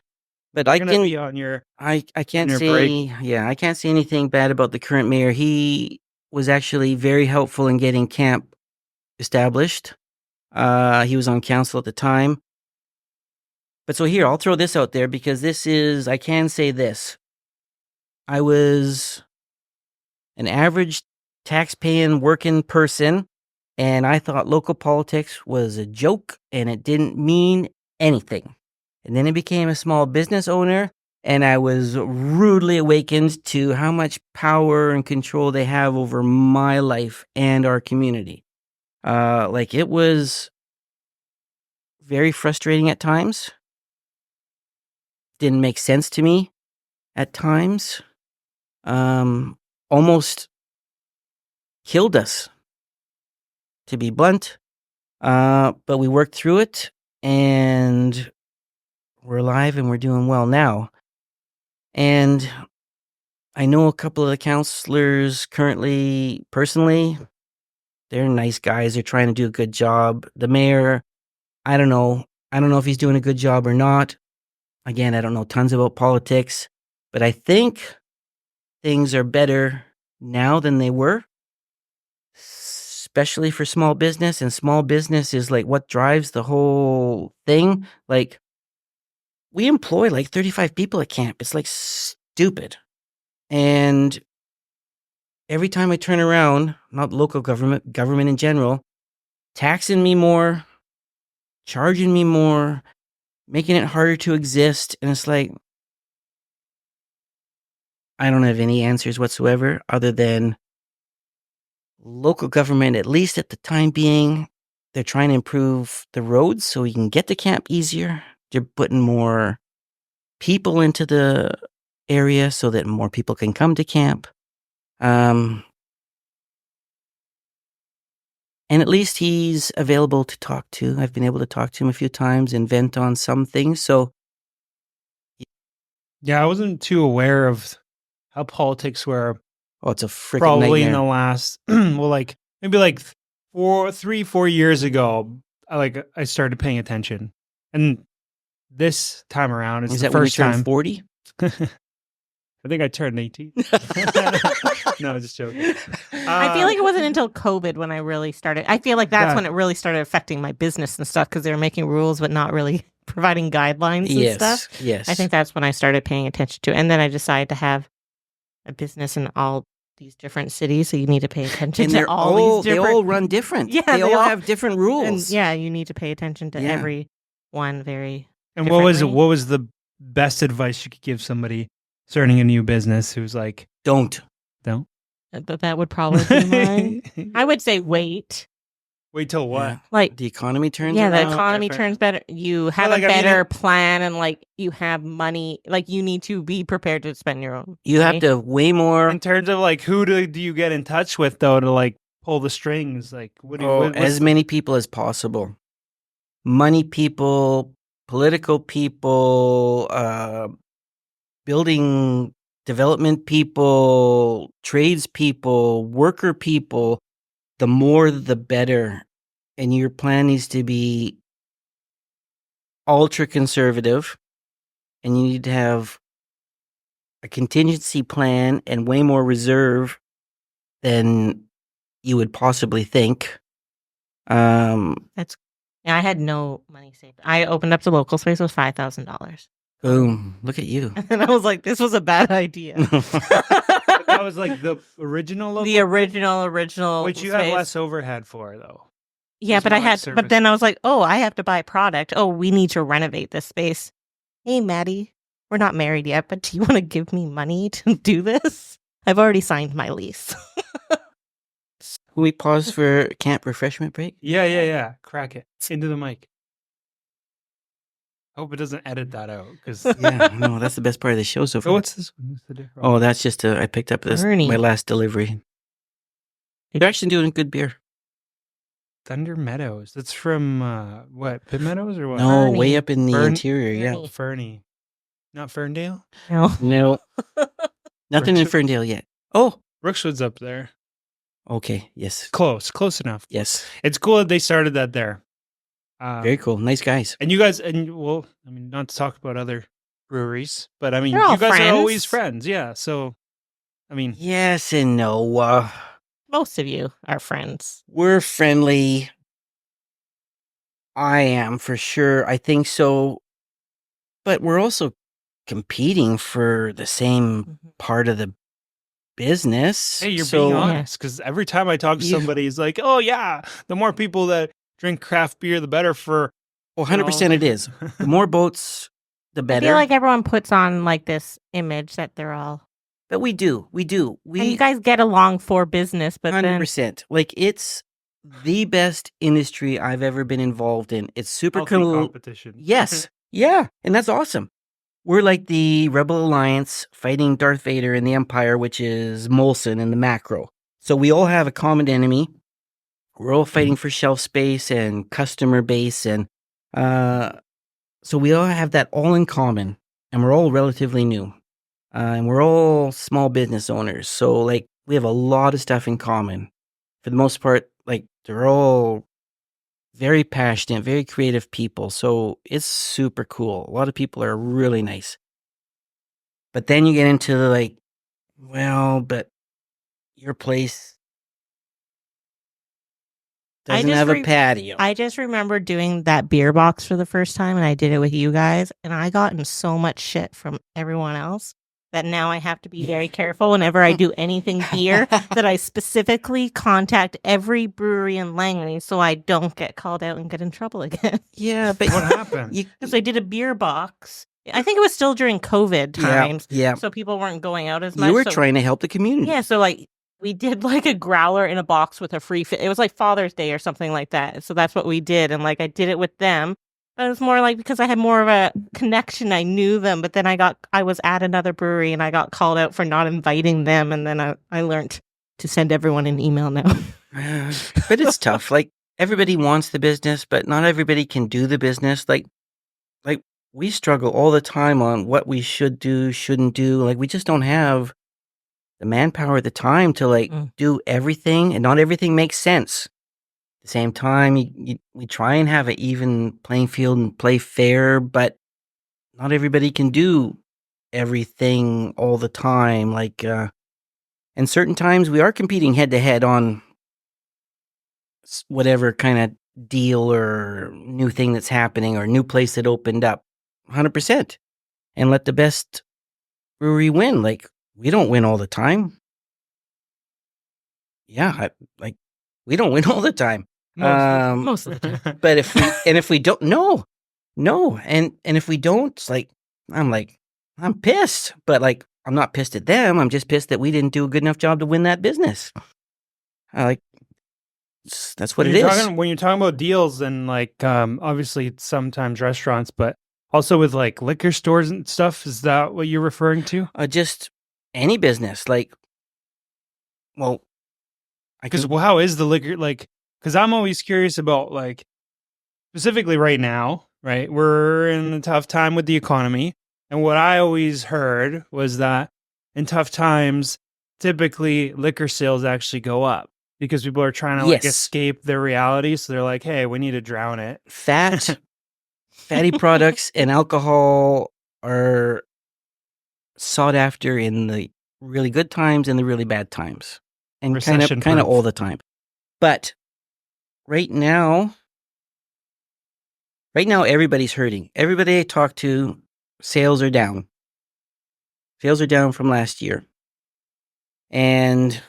But I I'm gonna can. be on your. I can't your say. break. Yeah, I can't say anything bad about the current mayor. He was actually very helpful in getting camp established. He was on council at the time. But so here, I'll throw this out there because I can say this. I was an average tax-paying working person, and I thought local politics was a joke and it didn't mean anything. And then I became a small business owner, and I was rudely awakened to how much power and control they have over my life and our community. Like, it was very frustrating at times. Didn't make sense to me at times. Almost killed us, to be blunt. But we worked through it, and we're alive and we're doing well now. And I know a couple of the counselors currently, personally. They're nice guys. They're trying to do a good job. The mayor, I don't know. I don't know if he's doing a good job or not. Again, I don't know tons about politics, but I think things are better now than they were, especially for small business. And small business is like what drives the whole thing. Like, we employ like 35 people at camp. It's like stupid. And every time I turn around, not local government in general, taxing me more, charging me more, making it harder to exist. And it's like, I don't have any answers whatsoever other than local government, at least at the time being, they're trying to improve the roads so you can get to camp easier. They're putting more people into the area so that more people can come to camp. And at least he's available to talk to. I've been able to talk to him a few times and vent on some things. So, Yeah, I wasn't too aware of how politics were it's a freaking probably in nightmare. the last well, like maybe like 4 years ago. I started paying attention, and this time around is Is the that when you first turned time. 40? I think I turned 18. No, just joking. I feel like it wasn't until COVID when I really started. I feel like that's Yeah. when it really started affecting my business and stuff because they were making rules but not really providing guidelines and stuff. Yes. I think that's when I started paying attention to it. And then I decided to have a business in all these different cities, so you need to pay attention And to they're all these they different. all run different. Yeah, they they all all- have different And rules. yeah, you need to pay attention to Yeah. every one very. And what was differently. the best advice you could give somebody starting a new business who's like, Don't. don't But that would probably be mine. I would say wait. wait till what? Yeah. Like, The economy turns yeah, the around. economy fair. turns better. You have like, a I mean, better plan, and like you have money. Like you need to be prepared to spend your own. You have money. to have way more. In terms of like, who do you get in touch with though to like pull the strings? Like, what do you? what's As the- many people as possible. Money people, political people, building development people, trades people, worker people. The more, the better. And your plan needs to be ultra conservative. And you need to have a contingency plan and way more reserve than you would possibly think. Yeah, I had no money saved. I opened up the local space with $5,000, Boom. Look at you. and I was like, "This was a bad idea." that was like the original logo, The original, which you have space. less overhead for though. Yeah, It's but more I like had. service. But then I was like, "Oh, I have to buy product. Oh, we need to renovate this space." Hey, Maddie, we're not married yet, but do you want to give me money to do this? I've already signed my lease. Can we pause for camp refreshment break? Yeah. Crack it into the mic. I hope it doesn't edit that out because. Yeah, no, that's the best part of the show so far. What's this one? What's the difference? Oh, that's just I picked up this Ernie. my last delivery. They're actually doing good beer. Thunder Meadows. That's from what? Pitt Meadows or what? No, Fernie. way up in the Fern- interior. Yeah, Fernie. Fernie. Not Ferndale? No. no, nothing in Richard- Ferndale yet. Oh, Rookswood's up there. okay, yes, Close enough. yes, It's cool that they started that there. very cool, nice guys. And you guys, well, I mean, not to talk about other breweries, but I mean, They're all you guys friends. are always friends. Yeah. So, I mean, Yes and no. Most of you are friends. We're friendly. I am for sure. I think so. But we're also competing for the same Mhm. part of the business. hey, you're so, being honest because every time I talk to Yeah. somebody, he's like, oh, yeah, the more people that drink craft beer, the better for. Well, 100% it is. The more boats, the I better. feel like everyone puts on like this image that they're all. But we do. And you We guys get along for business, but then 100%. Like, it's the best industry I've ever been involved in. It's super Healthy cool. competition. Yes. Yeah. And that's awesome. We're like the Rebel Alliance fighting Darth Vader in the Empire, which is Molson in the macro. So we all have a common enemy. We're all fighting for shelf space and customer base. And so we all have that all in common. And we're all relatively new. And we're all small business owners. So, like, we have a lot of stuff in common. For the most part, like, they're all very passionate, very creative people. So it's super cool. A lot of people are really nice. But then you get into the like, well, but your place doesn't just have a patio. I just remember doing that beer box for the first time, and I did it with you guys, and I got in so much shit from everyone else that now I have to be very careful whenever I do anything beer that I specifically contact every brewery in Langley so I don't get called out and get in trouble again. Yeah, but What happened? Because I did a beer box. I think it was still during COVID times, yeah. so people weren't going out as much. You were so, trying to help the community. yeah, so like we did like a growler in a box with a free fit. It was like Father's Day or something like that. So that's what we did, and like I did it with them. But it was more like because I had more of a connection, I knew them. But then I was at another brewery and I got called out for not inviting them, and then I learned to send everyone an email now. But it's tough. Like, everybody wants the business, but not everybody can do the business. Like we struggle all the time on what we should do, shouldn't do. Like, we just don't have the manpower at the time to like do everything, and not everything makes sense. At the same time, we try and have an even playing field and play fair, but not everybody can do everything all the time. Like, and certain times we are competing head to head on whatever kind of deal or new thing that's happening or new place that opened up. 100%. And let the best brewery win. Like, we don't win all the time. Yeah, we don't win all the time. Most of the time. But if we don't, no, and if we don't, it's like, I'm pissed. But like, I'm not pissed at them. I'm just pissed that we didn't do a good enough job to win that business. That's what it is. When you're talking about deals and like, obviously it's sometimes restaurants, but also with like liquor stores and stuff, is that what you're referring to? Just any business. Like, well, Because how is the liquor like? Because I'm always curious about like specifically right now, right? We're in a tough time with the economy, and what I always heard was that in tough times, typically liquor sales actually go up because people are trying to like Yes. escape their reality. So they're like, "Hey, we need to drown it." fatty products and alcohol are sought after in the really good times and the really bad times, and kind of Recession-proof. all the time. But right now everybody's hurting. Everybody I talk to, sales are down. Sales are down from last year, and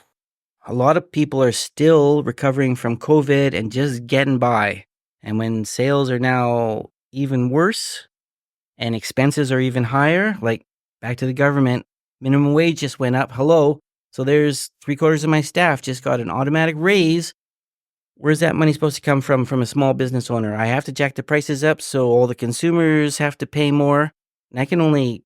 a lot of people are still recovering from COVID and just getting by. And when sales are now even worse and expenses are even higher, like, back to the government, minimum wage just went up. Hello, So there's 3/4 of my staff just got an automatic raise. Where's that money supposed to come from a small business owner? I have to jack the prices up, so all the consumers have to pay more. And I can only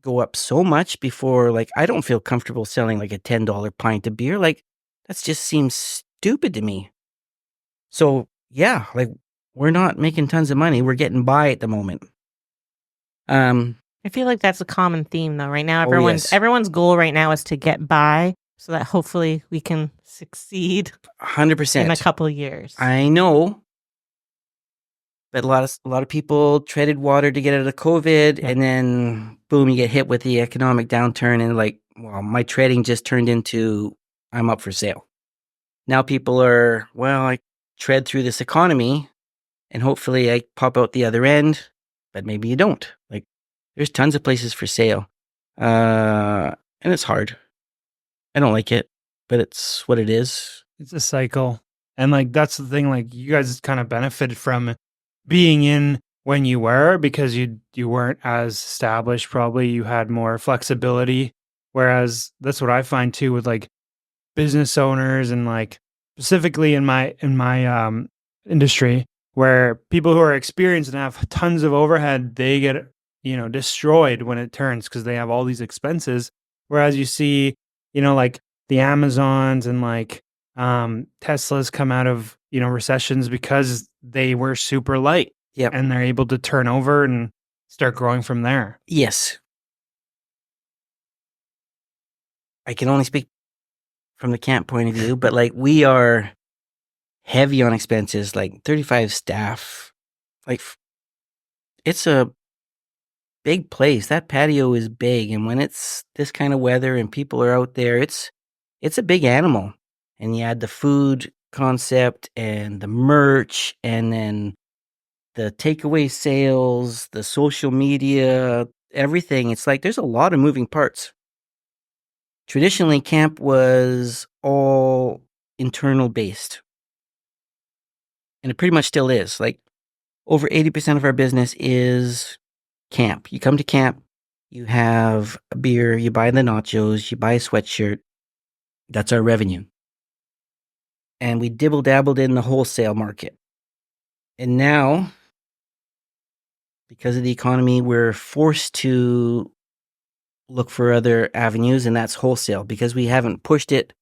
go up so much before, like, I don't feel comfortable selling like a $10 pint of beer. Like, that just seems stupid to me. So yeah, like, we're not making tons of money. We're getting by at the moment. I feel like that's a common theme though. Right now, Oh, yes. everyone's goal right now is to get by so that hopefully we can succeed in a 100%. couple of years. I know, but a lot of people treaded water to get out of COVID, and then boom, you get hit with the economic downturn, and like, well, my treading just turned into I'm up for sale. Now people are, well, I tread through this economy, and hopefully I pop out the other end, but maybe you don't. Like, there's tons of places for sale, and it's hard. I don't like it, but it's what it is. It's a cycle. And like, that's the thing, like you guys kind of benefited from being in when you were, because you weren't as established. Probably you had more flexibility. Whereas that's what I find too with like business owners, and like specifically in my industry, where people who are experienced and have tons of overhead, they get, destroyed when it turns because they have all these expenses. Whereas you see, like the Amazons and like Teslas come out of, recessions because they were super light. Yep. And they're able to turn over and start growing from there. Yes. I can only speak from the camp point of view, but like, we are heavy on expenses, like 35 staff. Like, it's a big place. That patio is big, and when it's this kind of weather and people are out there, it's a big animal. And you add the food concept and the merch, and then the takeaway sales, the social media, everything. It's like there's a lot of moving parts. Traditionally, camp was all internal based, and it pretty much still is. Like, over 80% of our business is camp. You come to camp, you have a beer, you buy the nachos, you buy a sweatshirt. That's our revenue. And we dibble-dabbled in the wholesale market. And now, because of the economy, we're forced to look for other avenues, and that's wholesale, because we haven't pushed it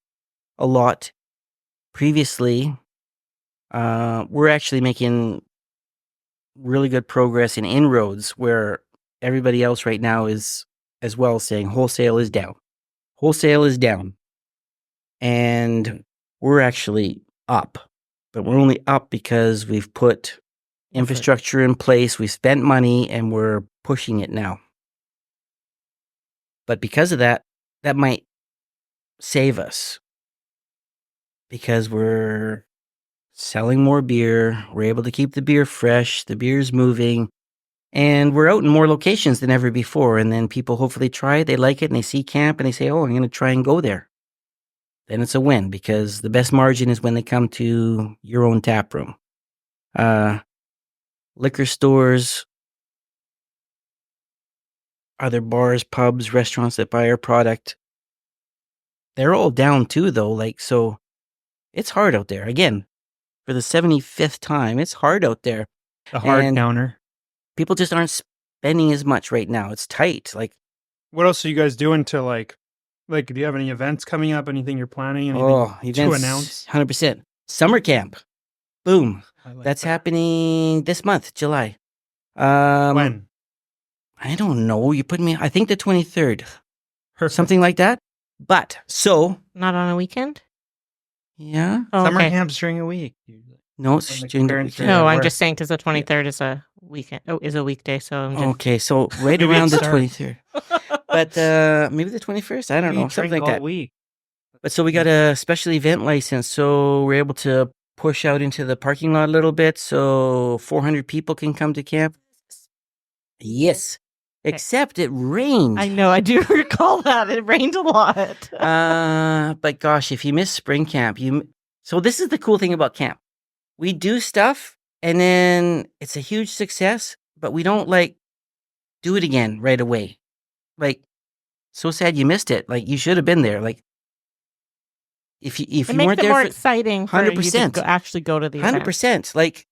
a lot previously. We're actually making really good progress in inroads, where everybody else right now is as well saying wholesale is down. Wholesale is down. And we're actually up, but we're only up because we've put infrastructure in place, we've spent money, and we're pushing it now. But because of that, that might save us, because we're selling more beer, we're able to keep the beer fresh, the beer's moving, and we're out in more locations than ever before. And then people hopefully try it, they like it, and they see camp, and they say, oh, I'm going to try and go there. Then it's a win, because the best margin is when they come to your own tap room. Liquor stores, other bars, pubs, restaurants that buy our product, they're all down too, though. Like, so it's hard out there. Again, for the 75th time, it's hard out there. The hard And counter. people just aren't spending as much right now. It's tight. Like, What else are you guys doing to like, do you have any events coming up? Anything you're planning? Anything events, to announce? 100%. Summer camp. Boom. I like That's that. happening this month, July. When? I don't know. You put me, I think the 23rd, Perfect. something like that. But so, Not on a weekend? yeah. Oh, Summer okay. camps during a week. usually. No, it's When the during the parents weekend. are- No, Yeah, I'm work. just saying because the 23rd is a weekend. Oh, is a weekday. So I'm just. Okay, so right Maybe around it the starts. 23rd. But maybe the 21st? I don't We know. Something drink like all that. week. But so we got a special event license, so we're able to push out into the parking lot a little bit, so 400 people can come to camp. Yes. Okay. Except it rained. I know. I do recall that. It rained a lot. But gosh, if you miss spring camp, so this is the cool thing about camp. We do stuff, and then it's a huge success, but we don't like do it again right away. Like, so sad you missed it. Like, you should have been there. Like, If It you makes weren't it there more for exciting for you to 100%. actually go to the event. 100%. Like,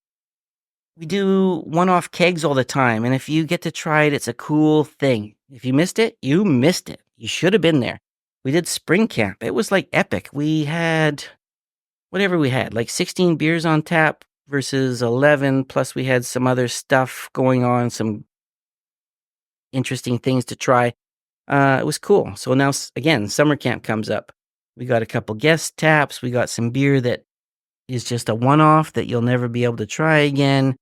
we do one-off kegs all the time, and if you get to try it, it's a cool thing. If you missed it, you missed it. You should have been there. We did spring camp. It was like epic. We had whatever we had, like 16 beers on tap versus 11, plus we had some other stuff going on, some interesting things to try. It was cool. So now, again, summer camp comes up. We got a couple guest taps. We got some beer that is just a one-off that you'll never be able to try again.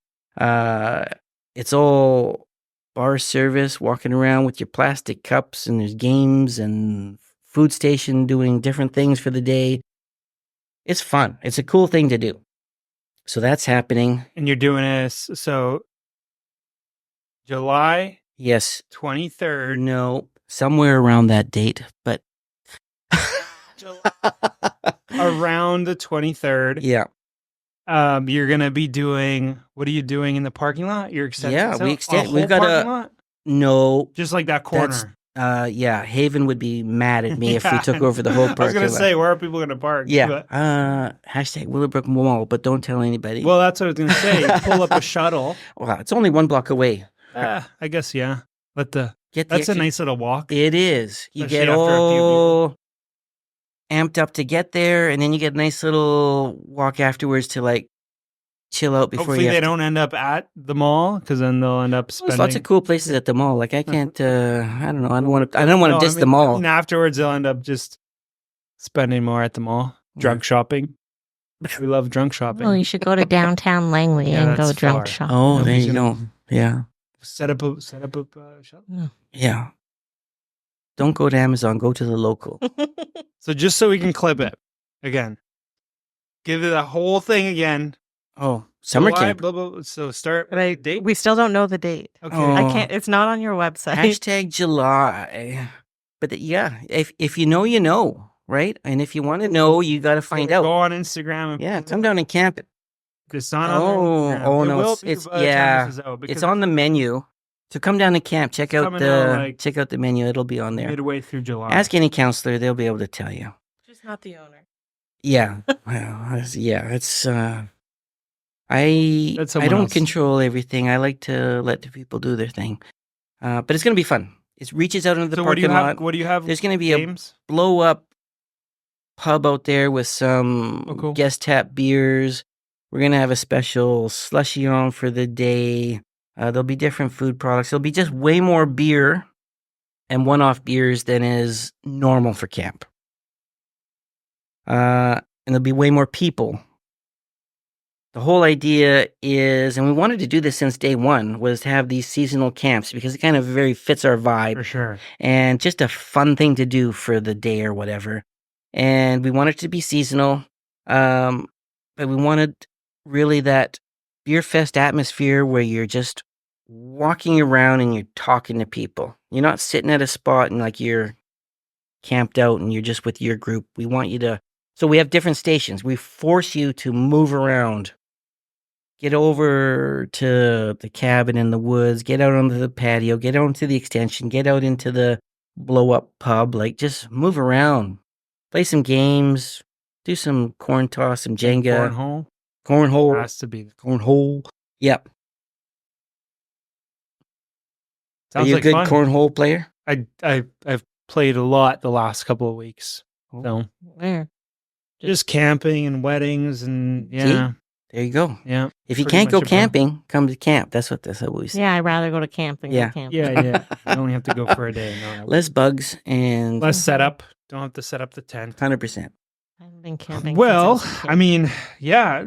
It's all bar service, walking around with your plastic cups, and there's games and food station doing different things for the day. It's fun. It's a cool thing to do. So that's happening. And you're doing this, so July Yes. 23rd. No. Somewhere around that date, but Around the 23rd. yeah. You're going to be doing, what are you doing in the parking lot? You're extending Yeah, this we out extend- on a we've whole got parking lot? No. Just like that corner. Yeah, Haven would be mad at me if we Yeah. took over the whole parking I was going to lot. say, where are people going to park? Yeah. But- Hashtag Willowbrook Mall, but don't tell anybody. well, that's what I was going to say. Pull up a shuttle. Wow, it's only 1 block away. I guess, yeah. Get the That's extra- a nice little walk. It is. You Especially get after a few all amped up to get there, and then you get a nice little walk afterwards to like chill out before Hopefully you. they don't end up at the mall, because then they'll end up spending. There's lots of cool places at the mall. Like I can't. I don't know. I don't want to diss the mall. And afterwards, they'll end up just spending more at the mall. Drunk shopping. We love drunk shopping. Well, you should go to downtown Langley Yeah, and go that's drunk far. shop. Oh, there Nobody's you gonna- go. Yeah, Set up a shuttle. yeah. Don't go to Amazon. Go to the local. So just so we can clip it again, give it the whole thing again. Oh, summer July, camp. Blah, blah, blah. So start But date. we still don't know the date. Okay. Oh. I can't. It's not on your website. Hashtag July. But yeah, if you know, you know, right? And if you want to know, you got to find Go out. on Instagram. And Yeah, come down and camp it. It's not on Oh, there. oh It no, will it's be it's by the time yeah, this is out, because it's on the menu. So come down and camp. Check out coming out, the like, check out the menu. It'll be on there. midway through July. Ask any counselor; they'll be able to tell you. Just not the owner. Yeah, well, it's That's I someone don't else. control everything. I like to let the people do their thing. But it's gonna be fun. It reaches out into the So what do you parking have? lot. What do you have? There's gonna be a games. blow up pub out there with some Oh, cool. guest tap beers. We're gonna have a special slushy on for the day. There'll be different food products. There'll be just way more beer and one-off beers than is normal for camp. And there'll be way more people. The whole idea is, and we wanted to do this since day one, was to have these seasonal camps because it kind of very fits our vibe For sure. and just a fun thing to do for the day or whatever. And we wanted it to be seasonal, but we wanted really that beer fest atmosphere where you're just walking around and you're talking to people. You're not sitting at a spot and like you're camped out and you're just with your group. We want you to, so we have different stations. We force you to move around. Get over to the cabin in the woods, get out onto the patio, get out into the extension, get out into the blow up pub, like just move around. Play some games, do some corn toss, some Jenga, cornhole. Has to be. Cornhole. Yep. Are Sounds you like a good fun. cornhole player? I've played a lot the last couple of weeks. Oh. So Where? just camping and weddings and yeah, There you go. yeah, If you Pretty can't go much a pro. camping, come to camp. That's what we say. Yeah, I'd rather go to camp than Yeah. go camping. yeah, yeah. You only have to go for a day. No, Less bugs and less setup. Don't have to set up the tent. 100%. I haven't been camping. Well, since I was a kid. I mean, yeah.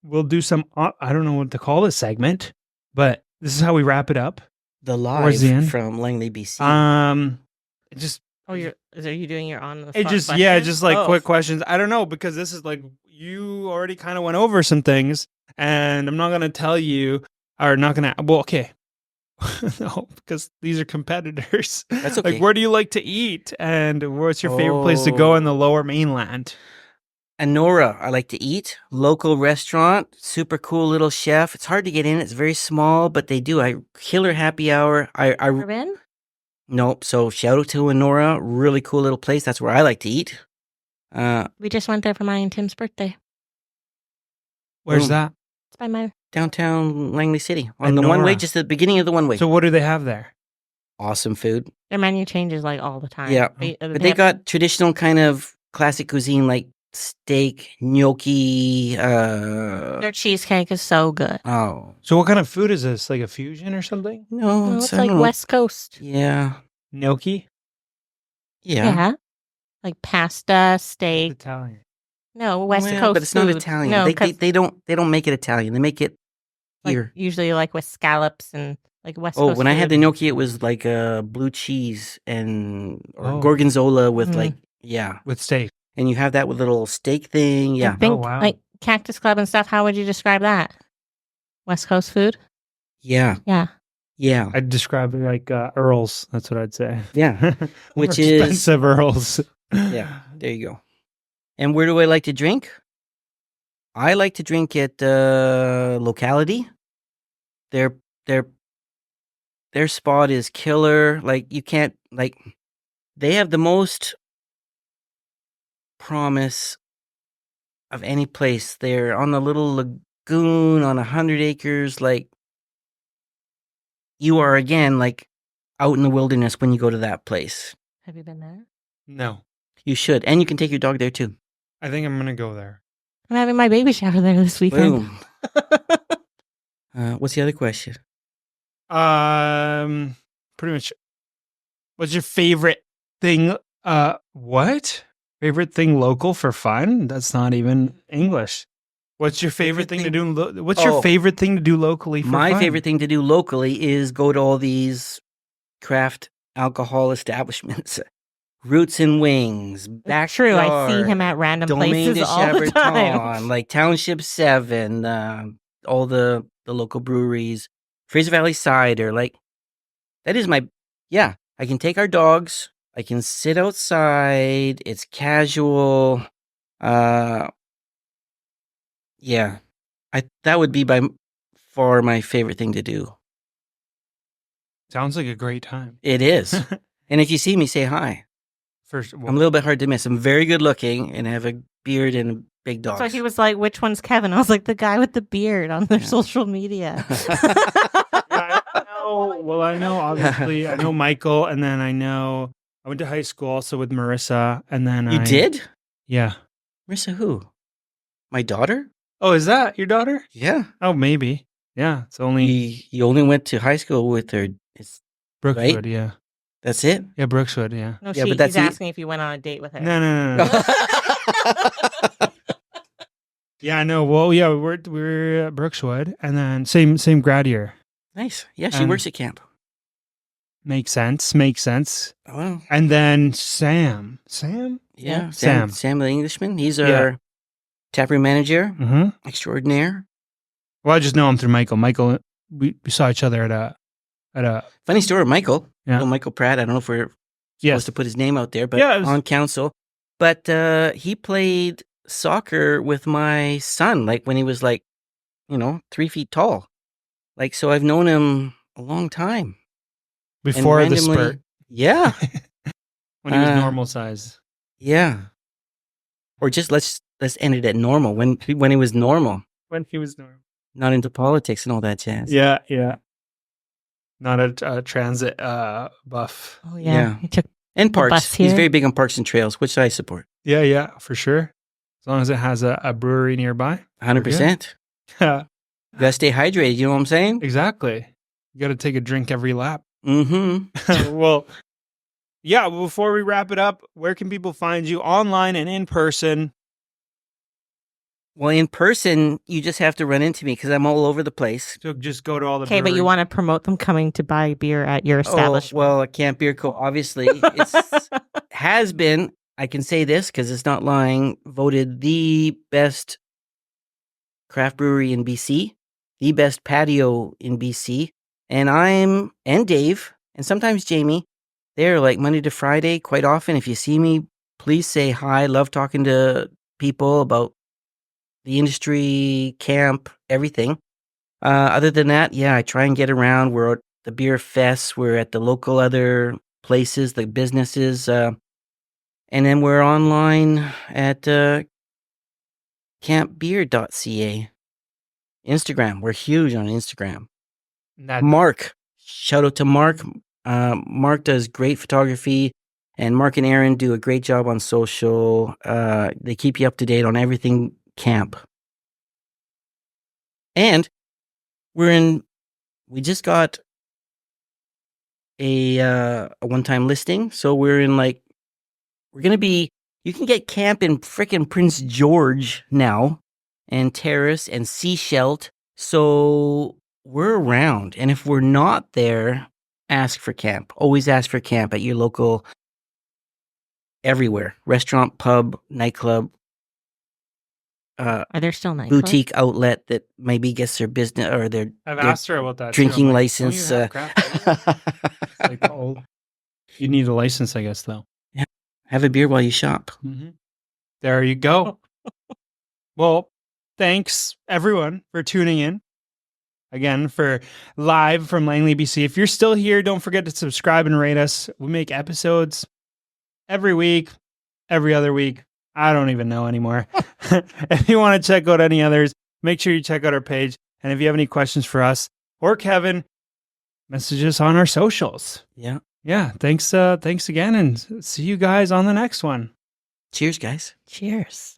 We'll do some. I don't know what to call this segment, but this is how we wrap it up. The Towards the live end. from Langley BC. It just Oh, are you doing your on the It spot just questions? just like Oh. quick questions. I don't know, because this is like you already kind of went over some things, and I'm not gonna tell you, or not gonna. Well, okay, no, because these are competitors. That's okay. Like, where do you like to eat, and what's your favorite place to go in the Lower Mainland? Anora, I like to eat. Local restaurant, super cool little chef. It's hard to get in. It's very small, but they do. Killer happy hour. Ever been? Nope. So shout out to Nora. Really cool little place. That's where I like to eat. We just went there for mine and Tim's birthday. Where's Boom. that? It's by my Downtown Langley City. On And the one way, Nora. just at the beginning of the one way. So what do they have there? Awesome food. their menu changes like all the time. Yeah. They But they have- got traditional kind of classic cuisine like steak, gnocchi. their cheesecake is so good. Oh. So what kind of food is this? Like a fusion or something? No, Well, it's, it's I like don't know. West Coast. Yeah. Gnocchi? Yeah. Like pasta, steak. Italian. No, West Well, Coast but it's not food. Italian. No, they 'cause, they don't make it Italian. They make it like, here. usually like with scallops and like West Oh, Coast when I had the food. gnocchi, it was like blue cheese and or Oh. gorgonzola with Mhm. like With steak. and you have that with a little steak thing. I Yeah. think wow. like Cactus Club and stuff. How would you describe that? West Coast food? Yeah. Yeah. Yeah. I'd describe it like Earl's. That's what I'd say. Yeah. Which More is- expensive Earl's. Yeah. There you go. And where do I like to drink? I like to drink at locality. Their spot is killer. Like you can't like they have the most promise of any place. They're on the little lagoon on 100 acres. Like you are again like out in the wilderness when you go to that place. Have you been there? No. You should, and you can take your dog there too. I think I'm going to go there. I'm having my baby shower there this weekend. Boom. What's the other question? Pretty much. What's your favorite thing? What? Favorite thing local for fun? That's not even English. What's your favorite thing to do? What's your Oh. favorite thing to do locally for My fun? favorite thing to do locally is go to all these craft alcohol establishments. Roots and Wings, It's true. I see Backyard, him at random Domaine places de all the time. Chaberton, like Township 7, all the local breweries, Fraser Valley Cider. Like, that is my, yeah, I can take our dogs. I can sit outside. It's casual. Yeah, that would be by far my favorite thing to do. Sounds like a great time. It is. And if you see me, say hi. First, I'm a little bit hard to miss. I'm very good looking and I have a beard and a big dog. So he was like, "Which one's Kevin?" I was like, "The guy with the beard on their Yeah. social media." I know, obviously, I know Michael, and then I went to high school also with Marissa, and then You did? Yeah. Marissa who? My daughter? Oh, is that your daughter? Yeah. Oh, maybe. Yeah, it's only You only went to high school with her. Brookswood, yeah. That's it? Yeah, Brookswood, yeah. No, Yeah, but that's he's the- asking if you went on a date with her. No. Yeah, I know. Well, yeah, we're at Brookswood, and then same grad year. Nice. Yeah, she And- works at camp. Makes sense. Oh, well. And then Sam. Yeah. Sam. Sam the Englishman. He's Yeah. our taproom manager Mm-hmm. extraordinaire. Well, I just know him through Michael. Michael, we saw each other at a Funny story, Michael. Yeah. Little Michael Pratt. I don't know if we're yes. supposed to put his name out there, but Yeah, it was- on council. But he played soccer with my son, like when he was 3 feet tall. Like, so I've known him a long time. And before the randomly- spurt Yeah. when he was Uh, normal size. Yeah. Or just let's end it at normal when he was normal, When he was normal. not into politics and all that jazz. Yeah. Not a transit buff. Oh yeah, Yeah. he took. And The bus parks. He's here. very big on parks and trails, which I support. Yeah, for sure. As long as it has a brewery nearby. 100%. Yeah, You gotta stay hydrated, you know what I'm saying? exactly. You got to take a drink every lap. Mm-hmm. Well, yeah, before we wrap it up, where can people find you online and in person? Well, in person, you just have to run into me because I'm all over the place. So just go to all the Okay, but you breweries. want to promote them coming to buy beer at your Oh, establishment. well, Camp Beer Co. obviously has been, I can say this because it's not lying, voted the best craft brewery in BC, the best patio in BC. And Dave, and sometimes Jamie, they're like Monday to Friday quite often. If you see me, please say hi. Love talking to people about the industry, camp, everything. Other than that, yeah, I try and get around. We're at the beer fest. We're at the local other places, the businesses. And then we're online at campbeer.ca. Instagram. We're huge on Instagram. Mark. Shout out to Mark. Mark does great photography, and Mark and Aaron do a great job on social. They keep you up to date on everything camp. And we just got a one-time listing. So we're going to be, you can get camp in frickin' Prince George now, and Terrace and Seashelt. So we're around. And if we're not there, ask for camp. Always ask for camp at your local, everywhere. Restaurant, pub, nightclub. Are there still nightclubs? Boutique outlet that maybe gets their business or their I've asked her about that. drinking license. You need a license, I guess, though. Yeah. Have a beer while you shop. Mm-hmm. There you go. Well, thanks everyone for tuning in. Again, for live from Langley, BC. If you're still here, don't forget to subscribe and rate us. We make episodes every week, every other week. I don't even know anymore. If you want to check out any others, make sure you check out our page. And if you have any questions for us or Kevin, message us on our socials. Yeah. Yeah. Thanks again. And see you guys on the next one. Cheers, guys. Cheers.